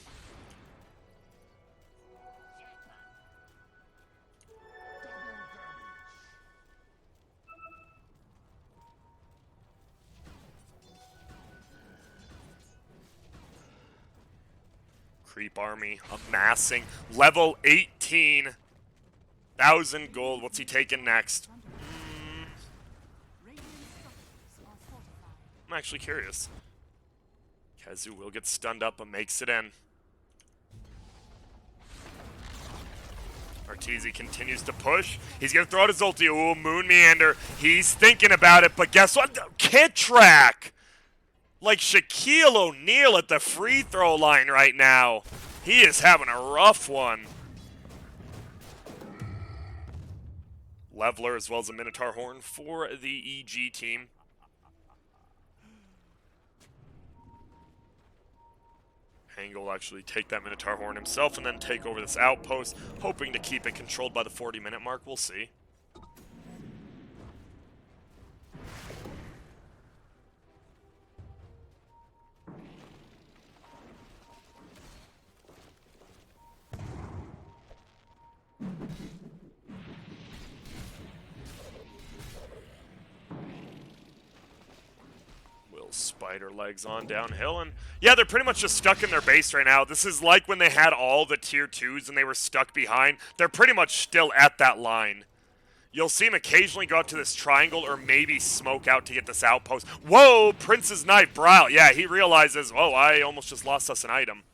Creep army amassing. Level 18,000 gold. What's he taking next? I'm actually curious. Kazu will get stunned up and makes it in. Arteezy continues to push. He's going to throw out his ulti. Ooh, Moon Meander. He's thinking about it, but guess what? Kit track! Like Shaquille O'Neal at the free throw line right now. He is having a rough one. Leveler as well as a Minotaur Horn for the EG team. Hang will actually take that Minotaur Horn himself and then take over this outpost, hoping to keep it controlled by the 40-minute mark. We'll see. Spider legs on downhill, and yeah, they're pretty much just stuck in their base right now. This is like when they had all the tier 2s and they were stuck behind. They're pretty much still at that line. You'll see him occasionally go out to this triangle or maybe smoke out to get this outpost. Whoa, Prince's Knife, Bryle. Yeah, he realizes, oh, I almost just lost us an item.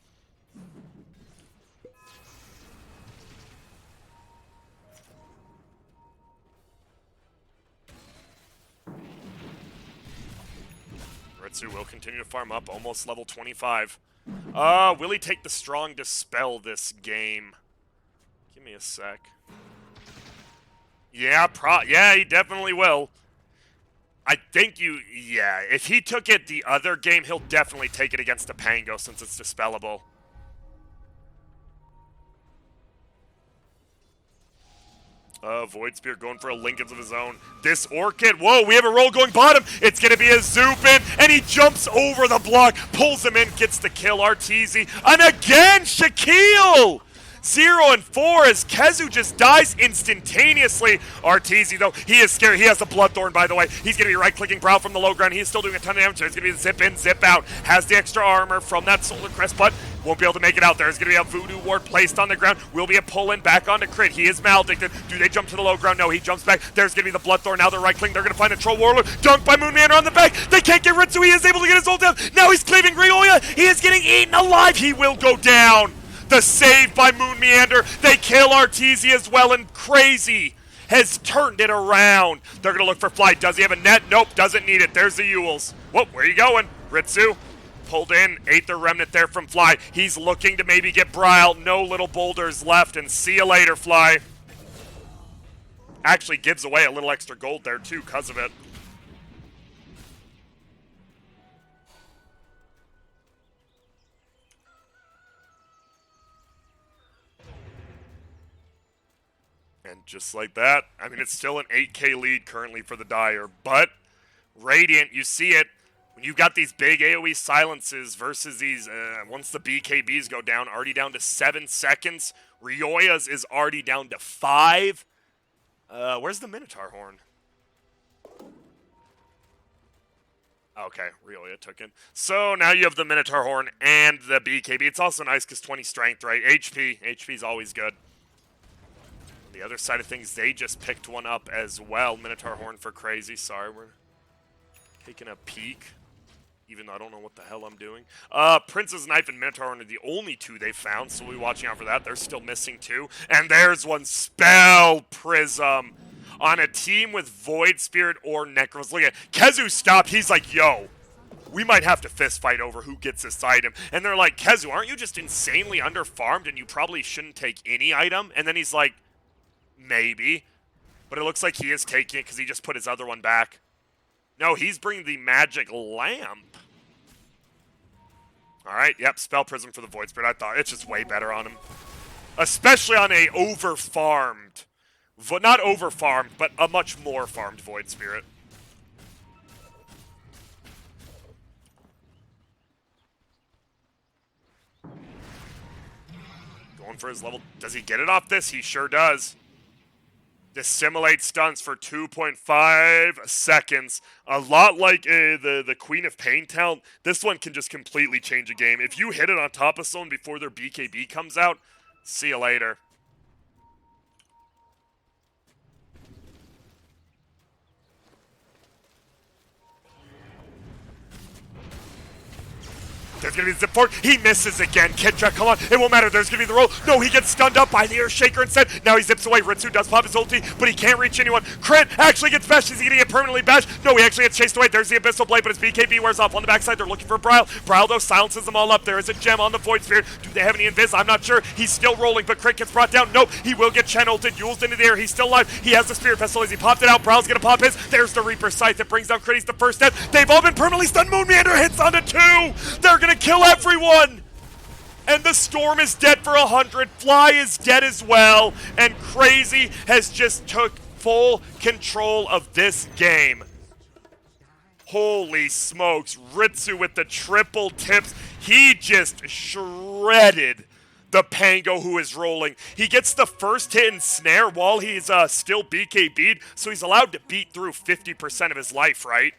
Ritsu will continue to farm up, almost level 25. Will he take the Strong Dispel this game? Give me a sec. Yeah, yeah, he definitely will. I think yeah, if he took it the other game, he'll definitely take it against a Pango since it's dispellable. Void Spear going for a Lincolns of his own. This Orchid, whoa, we have a roll going bottom. It's going to be a Zupin, and he jumps over the block, pulls him in, gets the kill, Arteezy. And again, Shaquille! 0 and 4 as Kezu just dies instantaneously. Arteezy, though, he is scared. He has the Bloodthorn, by the way. He's going to be right-clicking Bryle from the low ground. He is still doing a ton of damage. There's going to be the zip in, zip out. Has the extra armor from that Solar Crest, but won't be able to make it out. There's going to be a Voodoo Ward placed on the ground. Will be a pull-in back onto Crit. He is maledicted. Do they jump to the low ground? No, he jumps back. There's going to be the Bloodthorn. Now they're right-clicking. They're going to find a Troll Warlord. Dunked by Moonmander on the back. They can't get Ritsu. He is able to get his ult down. Now he's cleaving Ryoya. He is getting eaten alive. He will go down. The save by Moon Meander. They kill Arteezy as well, and Crazy has turned it around. They're going to look for Fly. Does he have a net? Nope, doesn't need it. There's the Yules. Whoa, where are you going? Ritsu pulled in. Aether Remnant there from Fly. He's looking to maybe get Bryle. No little boulders left, and see you later, Fly. Actually gives away a little extra gold there, too, because of it. And just like that, I mean, it's still an 8K lead currently for the Dire, but Radiant, you see it, when you've got these big AoE silences versus these, once the BKBs go down, already down to 7 seconds, Ryoya's is already down to 5. Where's the Minotaur horn? Okay, really, it took it. So now you have the Minotaur horn and the BKB. It's also nice because 20 strength, right? HP. HP's always good. On the other side of things, they just picked one up as well. Minotaur horn for crazy. Sorry, we're taking a peek. Even though I don't know what the hell I'm doing. Prince's Knife and Minotaur are the only two they found, so we'll be watching out for that. They're still missing two. And there's one. Spell Prism on a team with Void Spirit or Necros. Look at Kezu stopped. He's like, yo, we might have to fist fight over who gets this item. And they're like, Kezu, aren't you just insanely underfarmed and you probably shouldn't take any item? And then he's like, maybe. But it looks like he is taking it because he just put his other one back. No, he's bringing the Magic Lamp. Alright, yep, Spell Prism for the Void Spirit. I thought it's just way better on him. Especially on a over-farmed. Not over-farmed, but a much more farmed Void Spirit. Going for his level. Does he get it off this? He sure does. Dissimulate stunts for 2.5 seconds. A lot like the Queen of Pain talent, this one can just completely change a game. If you hit it on top of someone before their BKB comes out, see you later. There's going to be the zip forward. He misses again. Kendra, come on. It won't matter. There's going to be the roll. No, he gets stunned up by the Earth Shaker instead. Now he zips away. Ritsu does pop his ulti, but he can't reach anyone. Crit actually gets bashed. Is he going to get permanently bashed? No, he actually gets chased away. There's the Abyssal Blade, but his BKB wears off on the backside. They're looking for Bryle. Bryle, though, silences them all up. There is a gem on the Void Spirit. Do they have any invis? I'm not sure. He's still rolling, but Crit gets brought down. Nope. He will get Chen ulted. Yule's into the air. He's still alive. He has the Spirit Vessel as he popped it out. Bryle's going to pop his. There's the Reaper Scythe that brings down Crit. He's the first death. They've all been permanently stunned. Moon Meander hits onto 2. They're going to kill everyone. And the Storm is dead for 100. Fly is dead as well. And Crazy has just took full control of this game. Holy smokes. Ritsu with the triple tips. He just shredded the Pango who is rolling. He gets the first hit and snare while he's still BKB'd. So he's allowed to beat through 50% of his life, right?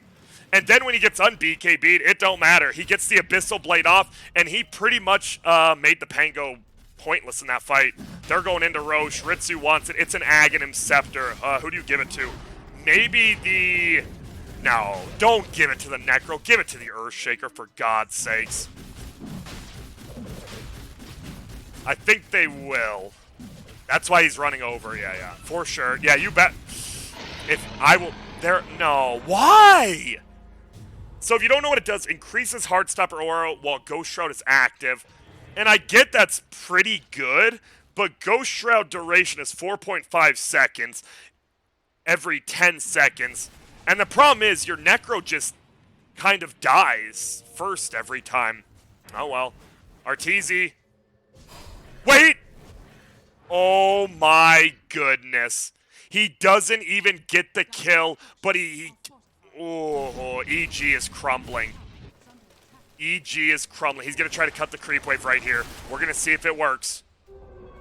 And then when he gets un-BKB'd, it don't matter. He gets the Abyssal Blade off, and he pretty much made the Pango pointless in that fight. They're going into Roche. Ritsu wants it. It's an Aghanim Scepter. Who do you give it to? Maybe the... No, don't give it to the Necro. Give it to the Earthshaker, for God's sakes. I think they will. That's why he's running over. Yeah, for sure. Yeah, you bet. If I will... There... No. Why? So if you don't know what it does, increases Heartstopper aura while Ghost Shroud is active. And I get that's pretty good, but Ghost Shroud duration is 4.5 seconds every 10 seconds. And the problem is your Necro just kind of dies first every time. Oh well. Arteezy. Wait! Oh my goodness. He doesn't even get the kill, but he oh, EG is crumbling. EG is crumbling. He's going to try to cut the creep wave right here. We're going to see if it works.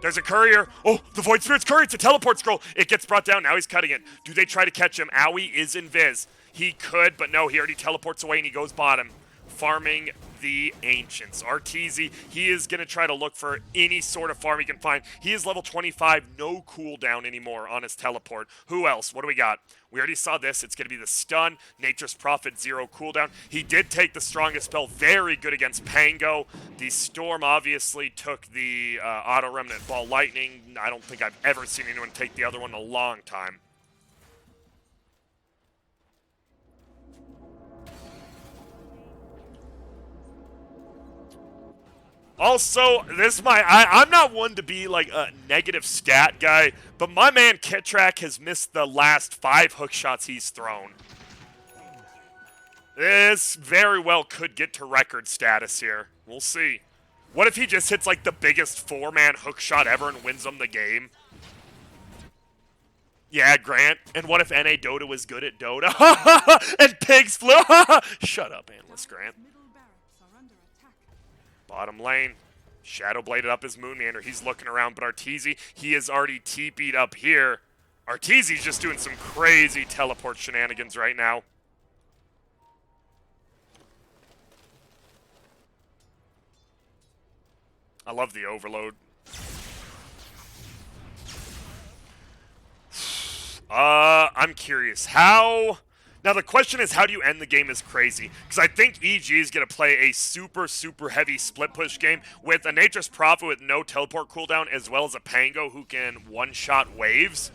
There's a courier. Oh, the Void Spirit's courier. It's a teleport scroll. It gets brought down. Now he's cutting it. Do they try to catch him? Owie is invis. He could, but no. He already teleports away and he goes bottom. Farming the Ancients. Arteezy, he is going to try to look for any sort of farm he can find. He is level 25, no cooldown anymore on his teleport. Who else? What do we got? We already saw this. It's going to be the stun, Nature's Prophet, 0 cooldown. He did take the strongest spell, very good against Pango. The Storm obviously took the Auto Remnant Ball Lightning. I don't think I've ever seen anyone take the other one in a long time. Also, I'm not one to be like a negative stat guy, but my man Kitrak has missed the last 5 hook shots he's thrown. This very well could get to record status here. We'll see. What if he just hits like the biggest 4-man hook shot ever and wins them the game? Yeah, Grant. And what if NA Dota was good at Dota? And pigs flew? Shut up, analyst Grant. Bottom lane. Shadow bladed up his Moon Meander. He's looking around, but Arteezy, he is already TP'd up here. Arteezy's just doing some crazy teleport shenanigans right now. I love the overload. I'm curious. How... Now, the question is, how do you end the game is crazy. Because I think EG is going to play a super, super heavy split push game with a Nature's Prophet with no teleport cooldown, as well as a Pango who can one-shot waves.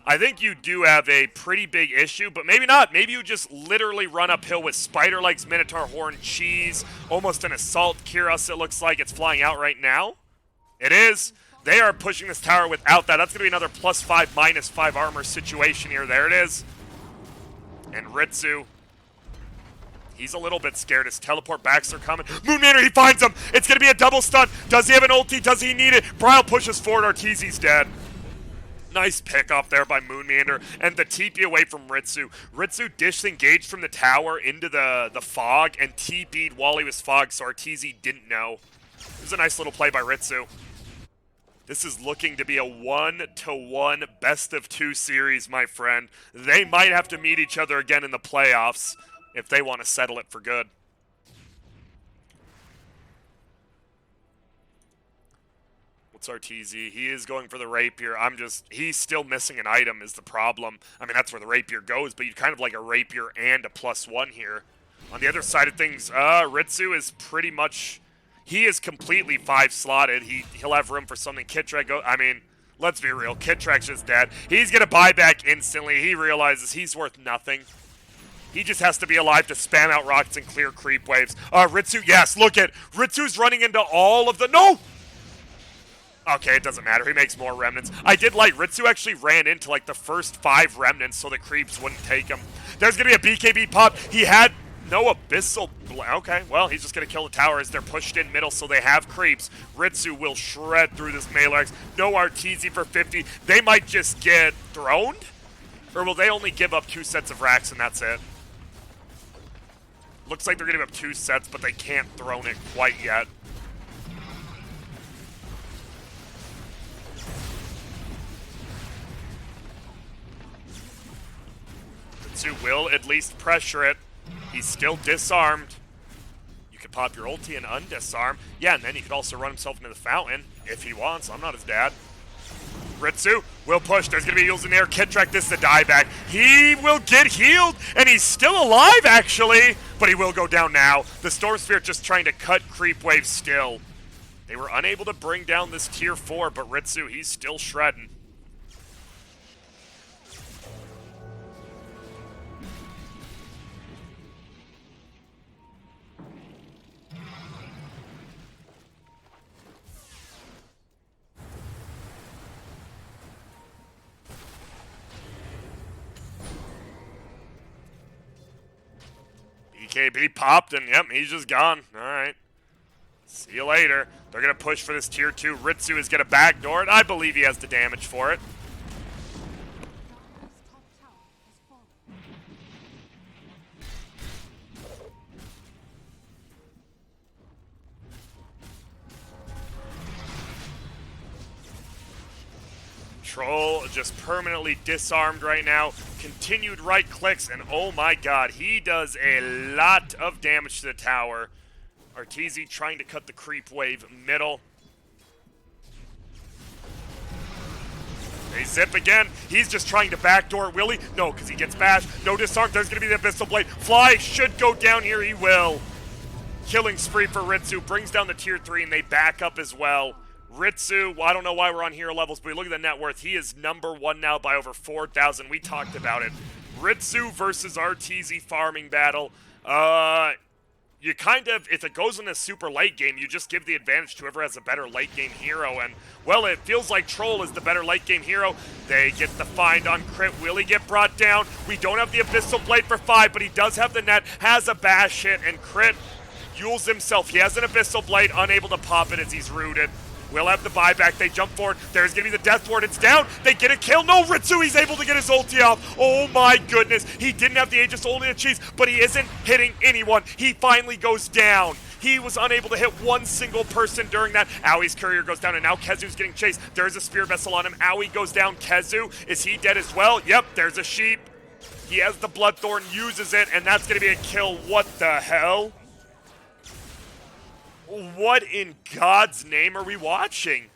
I think you do have a pretty big issue, but maybe not. Maybe you just literally run uphill with Spider Legs, Minotaur Horn, Cheese, almost an Assault Kyros, it looks like. It's flying out right now. It is. They are pushing this tower without that. That's going to be another +5, -5 armor situation here. There it is. And Ritsu, he's a little bit scared. His teleport backs are coming. Moonmander, he finds him. It's going to be a double stun. Does he have an ulti? Does he need it? Bryle pushes forward. Arteezy's dead. Nice pick off there by Moonmander. And the TP away from Ritsu. Ritsu disengaged from the tower into the fog and TP'd while he was fogged, so Arteezy didn't know. It was a nice little play by Ritsu. This is looking to be a 1-to-1 best-of-2 series, my friend. They might have to meet each other again in the playoffs if they want to settle it for good. What's Arteezy? He is going for the Rapier. He's still missing an item is the problem. I mean, that's where the Rapier goes, but you'd kind of like a Rapier and a +1 here. On the other side of things, Ritsu is pretty much... He is completely 5-slotted. He'll have room for something. Kitrak I mean, let's be real. Kitrak's just dead. He's going to buy back instantly. He realizes he's worth nothing. He just has to be alive to spam out rockets and clear creep waves. Ritsu, yes, look at Ritsu's running into all of the... No! Okay, it doesn't matter. He makes more remnants. I did like Ritsu actually ran into like the first 5 remnants so the creeps wouldn't take him. There's going to be a BKB pop. He had... No Abyssal... Okay, well, he's just going to kill the tower as they're pushed in middle, so they have creeps. Ritsu will shred through this melee. No Arteezy for 50. They might just get throned? Or will they only give up 2 sets of racks and that's it? Looks like they're going to give up 2 sets, but they can't throne it quite yet. Ritsu will at least pressure it. He's still disarmed. You could pop your ulti and undisarm. Yeah, and then he could also run himself into the fountain if he wants. I'm not his dad. Ritsu will push. There's going to be heals in there. Kitrak, this is the dieback. He will get healed, and he's still alive, actually. But he will go down now. The Storm Spirit just trying to cut creep waves still. They were unable to bring down this tier 4, but Ritsu, he's still shredding. BKB popped, and yep, he's just gone. All right. See you later. They're going to push for this tier 2. Ritsu is going to backdoor it. I believe he has the damage for it. Troll just permanently disarmed right now. Continued right clicks, and oh my god, he does a lot of damage to the tower. Arteezy trying to cut the creep wave middle. They zip again. He's just trying to backdoor it. Will he? No, because he gets bashed. No disarm. There's going to be the Abyssal Blade. Fly should go down here. He will. Killing spree for Ritsu. Brings down the tier 3, and they back up as well. Ritsu, well, I don't know why we're on hero levels, but look at the net worth. He is #1 now by over 4,000. We talked about it. Ritsu versus Arteezy farming battle. You kind of, if it goes in a super late game, you just give the advantage to whoever has a better late game hero. And, well, it feels like Troll is the better late game hero. They get the find on crit. Will he get brought down? We don't have the Abyssal Blade for 5, but he does have the net, has a bash hit, and crit fuels himself. He has an Abyssal Blade, unable to pop it as he's rooted. We'll have the buyback. They jump forward. There's going to be the Death Ward. It's down. They get a kill. No, Ritsu, he's able to get his ulti off. Oh my goodness. He didn't have the Aegis, only the Cheese, but he isn't hitting anyone. He finally goes down. He was unable to hit one single person during that. Aui's courier goes down, and now Kezu's getting chased. There's a spear vessel on him. Aui goes down. Kezu, is he dead as well? Yep, there's a sheep. He has the Bloodthorn, uses it, and that's going to be a kill. What the hell? What in God's name are we watching?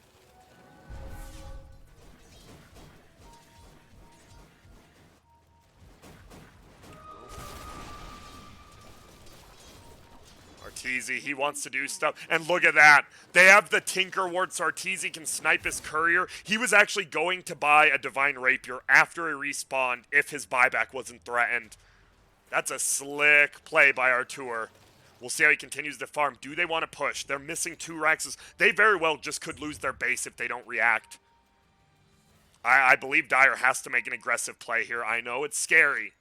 Arteezy, he wants to do stuff. And look at that. They have the Tinker Ward, so Arteezy can snipe his courier. He was actually going to buy a Divine Rapier after he respawned if his buyback wasn't threatened. That's a slick play by Artur. We'll see how he continues to farm. Do they want to push? They're missing 2 Raxes. They very well just could lose their base if they don't react. I believe Dire has to make an aggressive play here. I know it's scary,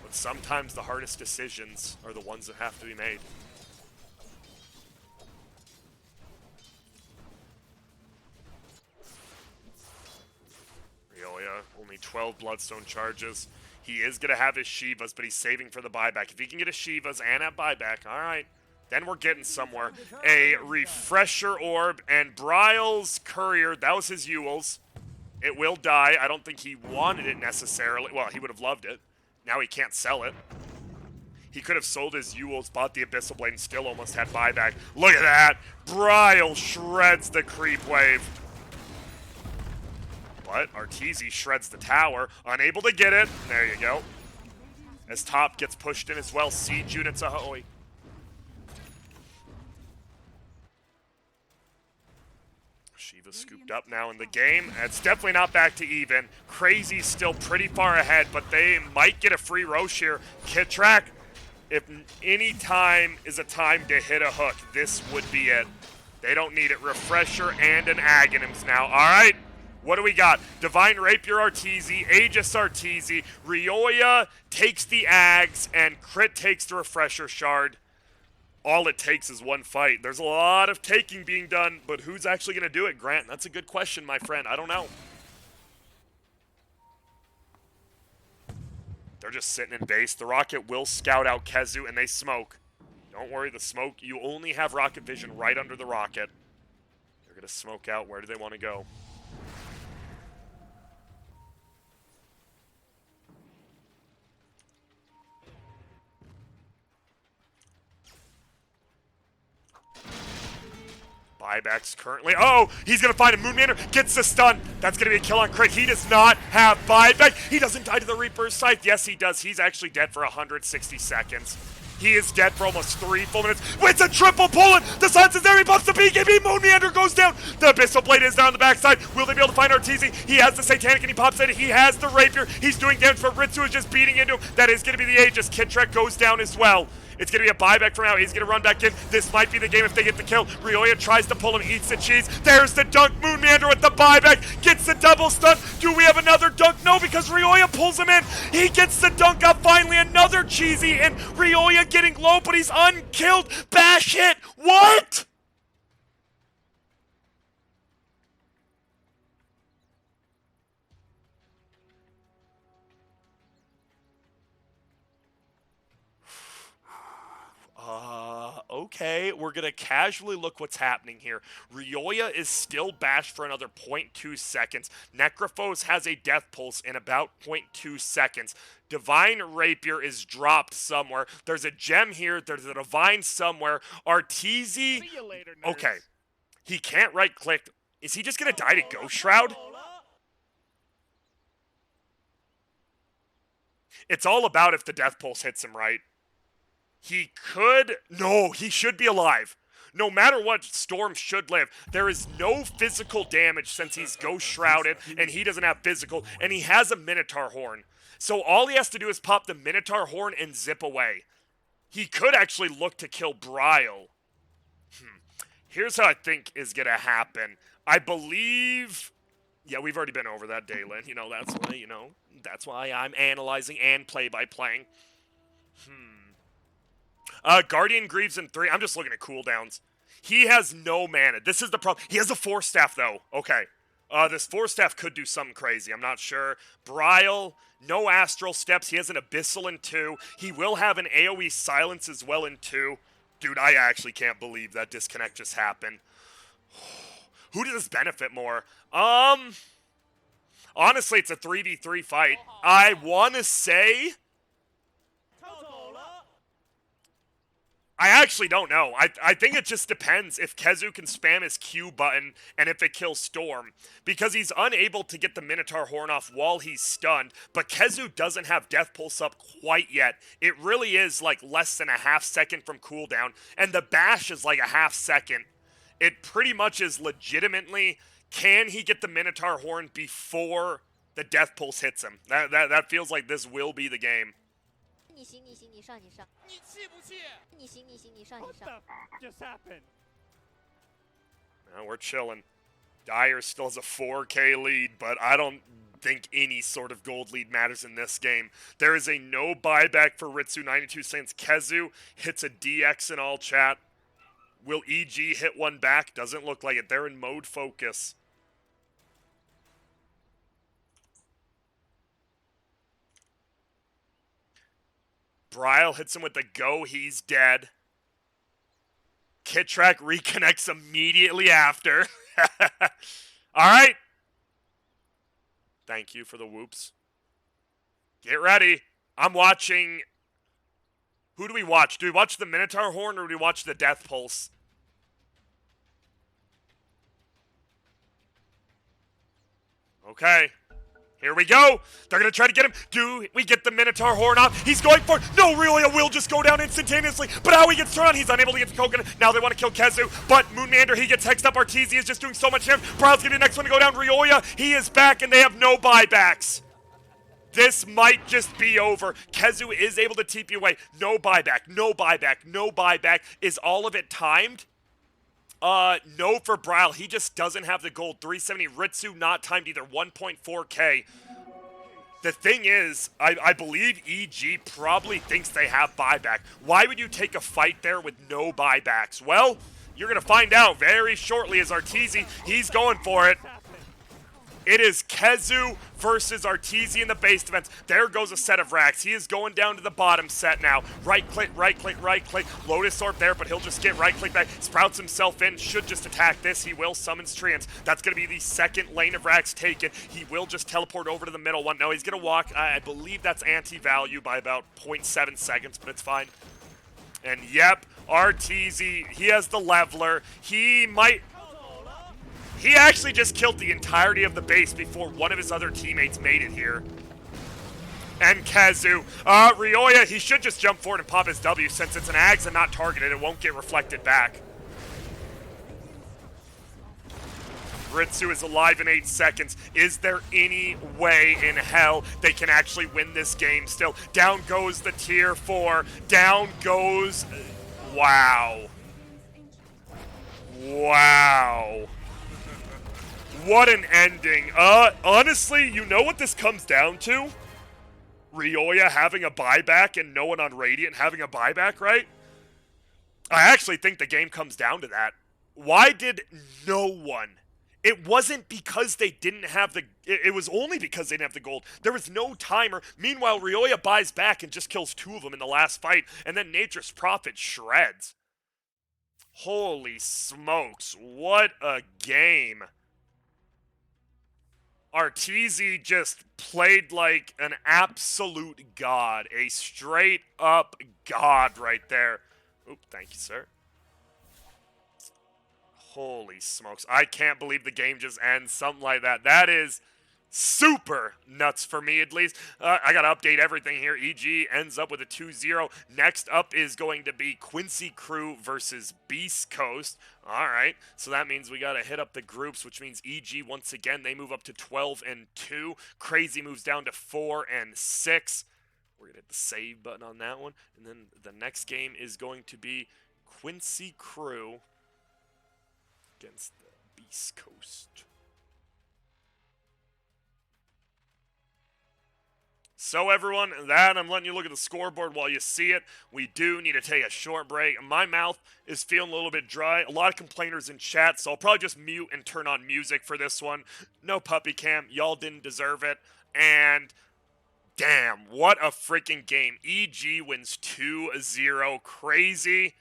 but sometimes the hardest decisions are the ones that have to be made. Riolia, only 12 Bloodstone charges. He is going to have his Shivas, but he's saving for the buyback. If he can get his Shivas and have buyback, all right, then we're getting somewhere. A Refresher Orb and Bryle's Courier, that was his Ewel's. It will die. I don't think he wanted it necessarily. Well, he would have loved it. Now he can't sell it. He could have sold his Ewel's, bought the Abyssal Blade, and still almost had buyback. Look at that. Bryle shreds the creep wave. But Arteezy shreds the tower, unable to get it. There you go. As top gets pushed in as well. Siege units ahoy. Shiva scooped up now in the game. It's definitely not back to even. Crazy's still pretty far ahead, but they might get a free Roche here. Kitrak, if any time is a time to hit a hook, this would be it. They don't need it. Refresher and an Aghanims now. All right. What do we got? Divine Rapier Arteezy, Aegis Arteezy, Rioya takes the Ags, and Crit takes the Refresher Shard. All it takes is one fight. There's a lot of taking being done, but who's actually going to do it, Grant? That's a good question, my friend. I don't know. They're just sitting in base. The Rocket will scout out Kezu, and they smoke. Don't worry, the smoke, you only have Rocket Vision right under the Rocket. They're going to smoke out. Where do they want to go? Buybacks currently. Oh, he's going to find a Moonmander. Gets the stun. That's going to be a kill on Crit. He does not have buyback. He doesn't die to the Reaper's Scythe. Yes, he does. He's actually dead for 160 seconds. He is dead for almost 3 full minutes. It's a triple pull-in. The Silence is there. He buffs the BKB. Moonmeander goes down. The Abyssal Blade is down on the backside. Will they be able to find Arteezy? He has the Satanic and he pops it. He has the Rapier. He's doing damage, but Ritsu is just beating into him. That is going to be the Aegis. Kittrek goes down as well. It's going to be a buyback for now. He's going to run back in. This might be the game if they get the kill. Rioya tries to pull him, eats the cheese. There's the dunk. Moonmeander with the buyback. Gets the double stun. Do we have another dunk? No, because Rioya pulls him in. He gets the dunk up. Finally, another cheesy. And Rioya getting low, but he's unkilled. Bash hit. What? Okay, we're going to casually look what's happening here. Rioya is still bashed for another 0.2 seconds. Necrophos has a death pulse in about 0.2 seconds. Divine Rapier is dropped somewhere. There's a gem here. There's a Divine somewhere. Arteezy. See you later, nerds. Okay, he can't right-click. Is he just going to die to Ghost Shroud? It's all about if the death pulse hits him right. He could... No, he should be alive. No matter what, Storm should live. There is no physical damage since he's Ghost Shrouded, and he doesn't have physical, and he has a Minotaur Horn. So all he has to do is pop the Minotaur Horn and zip away. He could actually look to kill Bryle. Here's how I think is going to happen. I believe... Yeah, we've already been over that, Dalen. That's why I'm analyzing and play-by-playing. Guardian Greaves in 3. I'm just looking at cooldowns. He has no mana. This is the problem. He has a Force Staff, though. Okay. This Force Staff could do something crazy. I'm not sure. Bryle, no Astral Steps. He has an Abyssal in 2. He will have an AoE Silence as well in 2. Dude, I actually can't believe that disconnect just happened. Who does this benefit more? Honestly, it's a 3v3 fight. I want to say... I actually don't know. I think it just depends if KheZu can spam his Q button and if it kills Storm. Because he's unable to get the Minotaur Horn off while he's stunned, but KheZu doesn't have Death Pulse up quite yet. It really is like less than a half second from cooldown, and the bash is like a half second. It pretty much is legitimately, can he get the Minotaur Horn before the Death Pulse hits him? That feels like this will be the game. What the just happened? We're chilling. Dyer still has a 4K lead, but I don't think any sort of gold lead matters in this game. There is a no buyback for Ritsu, 92 cents. KheZu hits a DX in all chat. Will EG hit one back? Doesn't look like it. They're in mode focus. Bryle hits him with the go. He's dead. Kittrack reconnects immediately after. All right. Thank you for the whoops. Get ready. I'm watching... Who do we watch? Do we watch the Minotaur Horn or do we watch the Death Pulse? Okay. Here we go. They're going to try to get him. Do we get the Minotaur Horn off? He's going for it. No, Rioya will just go down instantaneously. But how he gets thrown, he's unable to get the coconut. Now they want to kill KheZu. But Moonmander, he gets hexed up. Arteezy is just doing so much damage. Bryle's going to be the next one to go down. Rioya, he is back, and they have no buybacks. This might just be over. KheZu is able to TP away. No buyback. No buyback. No buyback. Is all of it timed? No for Bryle. He just doesn't have the gold. 370. Ritsu not timed either. 1.4K. The thing is, I believe EG probably thinks they have buyback. Why would you take a fight there with no buybacks? Well, you're going to find out very shortly as Arteezy, he's going for it. It is KheZu versus Arteezy in the base defense. There goes a set of racks. He is going down to the bottom set now. Right click, right click, right click. Lotus Orb there, but he'll just get right click back. Sprouts himself in, should just attack this. He will summons Treants. That's going to be the second lane of racks taken. He will just teleport over to the middle one. No, he's going to walk. I believe that's anti-value by about 0.7 seconds, but it's fine. And yep, Arteezy, he has the leveler. He actually just killed the entirety of the base before one of his other teammates made it here. And KheZu. Rioya, he should just jump forward and pop his W since it's an Ags and not targeted. It won't get reflected back. Ritsu is alive in 8 seconds. Is there any way in hell they can actually win this game still? Down goes the tier 4. Down goes... Wow. Wow. What an ending. Honestly, you know what this comes down to? Rioya having a buyback and no one on Radiant having a buyback, right? I actually think the game comes down to that. Why did no one? It wasn't because they didn't have the... It was only because they didn't have the gold. There was no timer. Meanwhile, Rioya buys back and just kills 2 of them in the last fight. And then Nature's Prophet shreds. Holy smokes. What a game. Arteezy just played like an absolute god. A straight up god right there. Oop, thank you, sir. Holy smokes. I can't believe the game just ends. Something like that. That is super nuts for me, at least. I got to update everything here. EG ends up with a 2-0. Next up is going to be Quincy Crew versus Beast Coast. All right, so that means we got to hit up the groups, which means EG, once again, they move up to 12-2. Crazy moves down to 4-6. We're going to hit the save button on that one. And then the next game is going to be Quincy Crew against the Beast Coast. So everyone, I'm letting you look at the scoreboard while you see it. We do need to take a short break. My mouth is feeling a little bit dry. A lot of complainers in chat, so I'll probably just mute and turn on music for this one. No puppy cam. Y'all didn't deserve it. And damn, what a freaking game. EG wins 2-0. Crazy.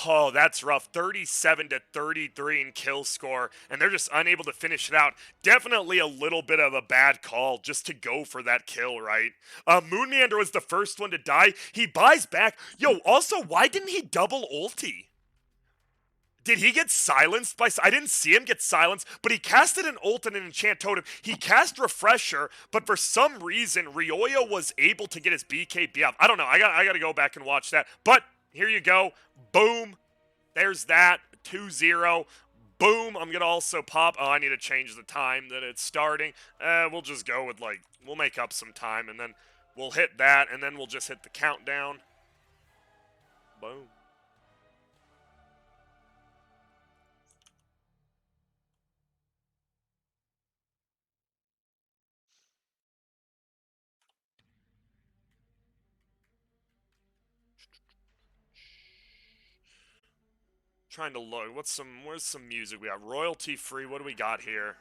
Oh, that's rough. 37 to 33 in kill score, and they're just unable to finish it out. Definitely a little bit of a bad call just to go for that kill, right? Moon Meander was the first one to die. He buys back. Yo, also, why didn't he double ulti? Did he get silenced by? I didn't see him get silenced, but he casted an ult and an enchant totem. He cast refresher, but for some reason, Ryoya was able to get his BKB off. I don't know. I got to go back and watch that. But here you go. Boom. There's that. 2-0. Boom. I'm gonna also pop. Oh, I need to change the time that it's starting. We'll just go with like we'll make up some time and then we'll hit that and then we'll just hit the countdown. Boom. Trying to look. Where's some music we got? Royalty free. What do we got here?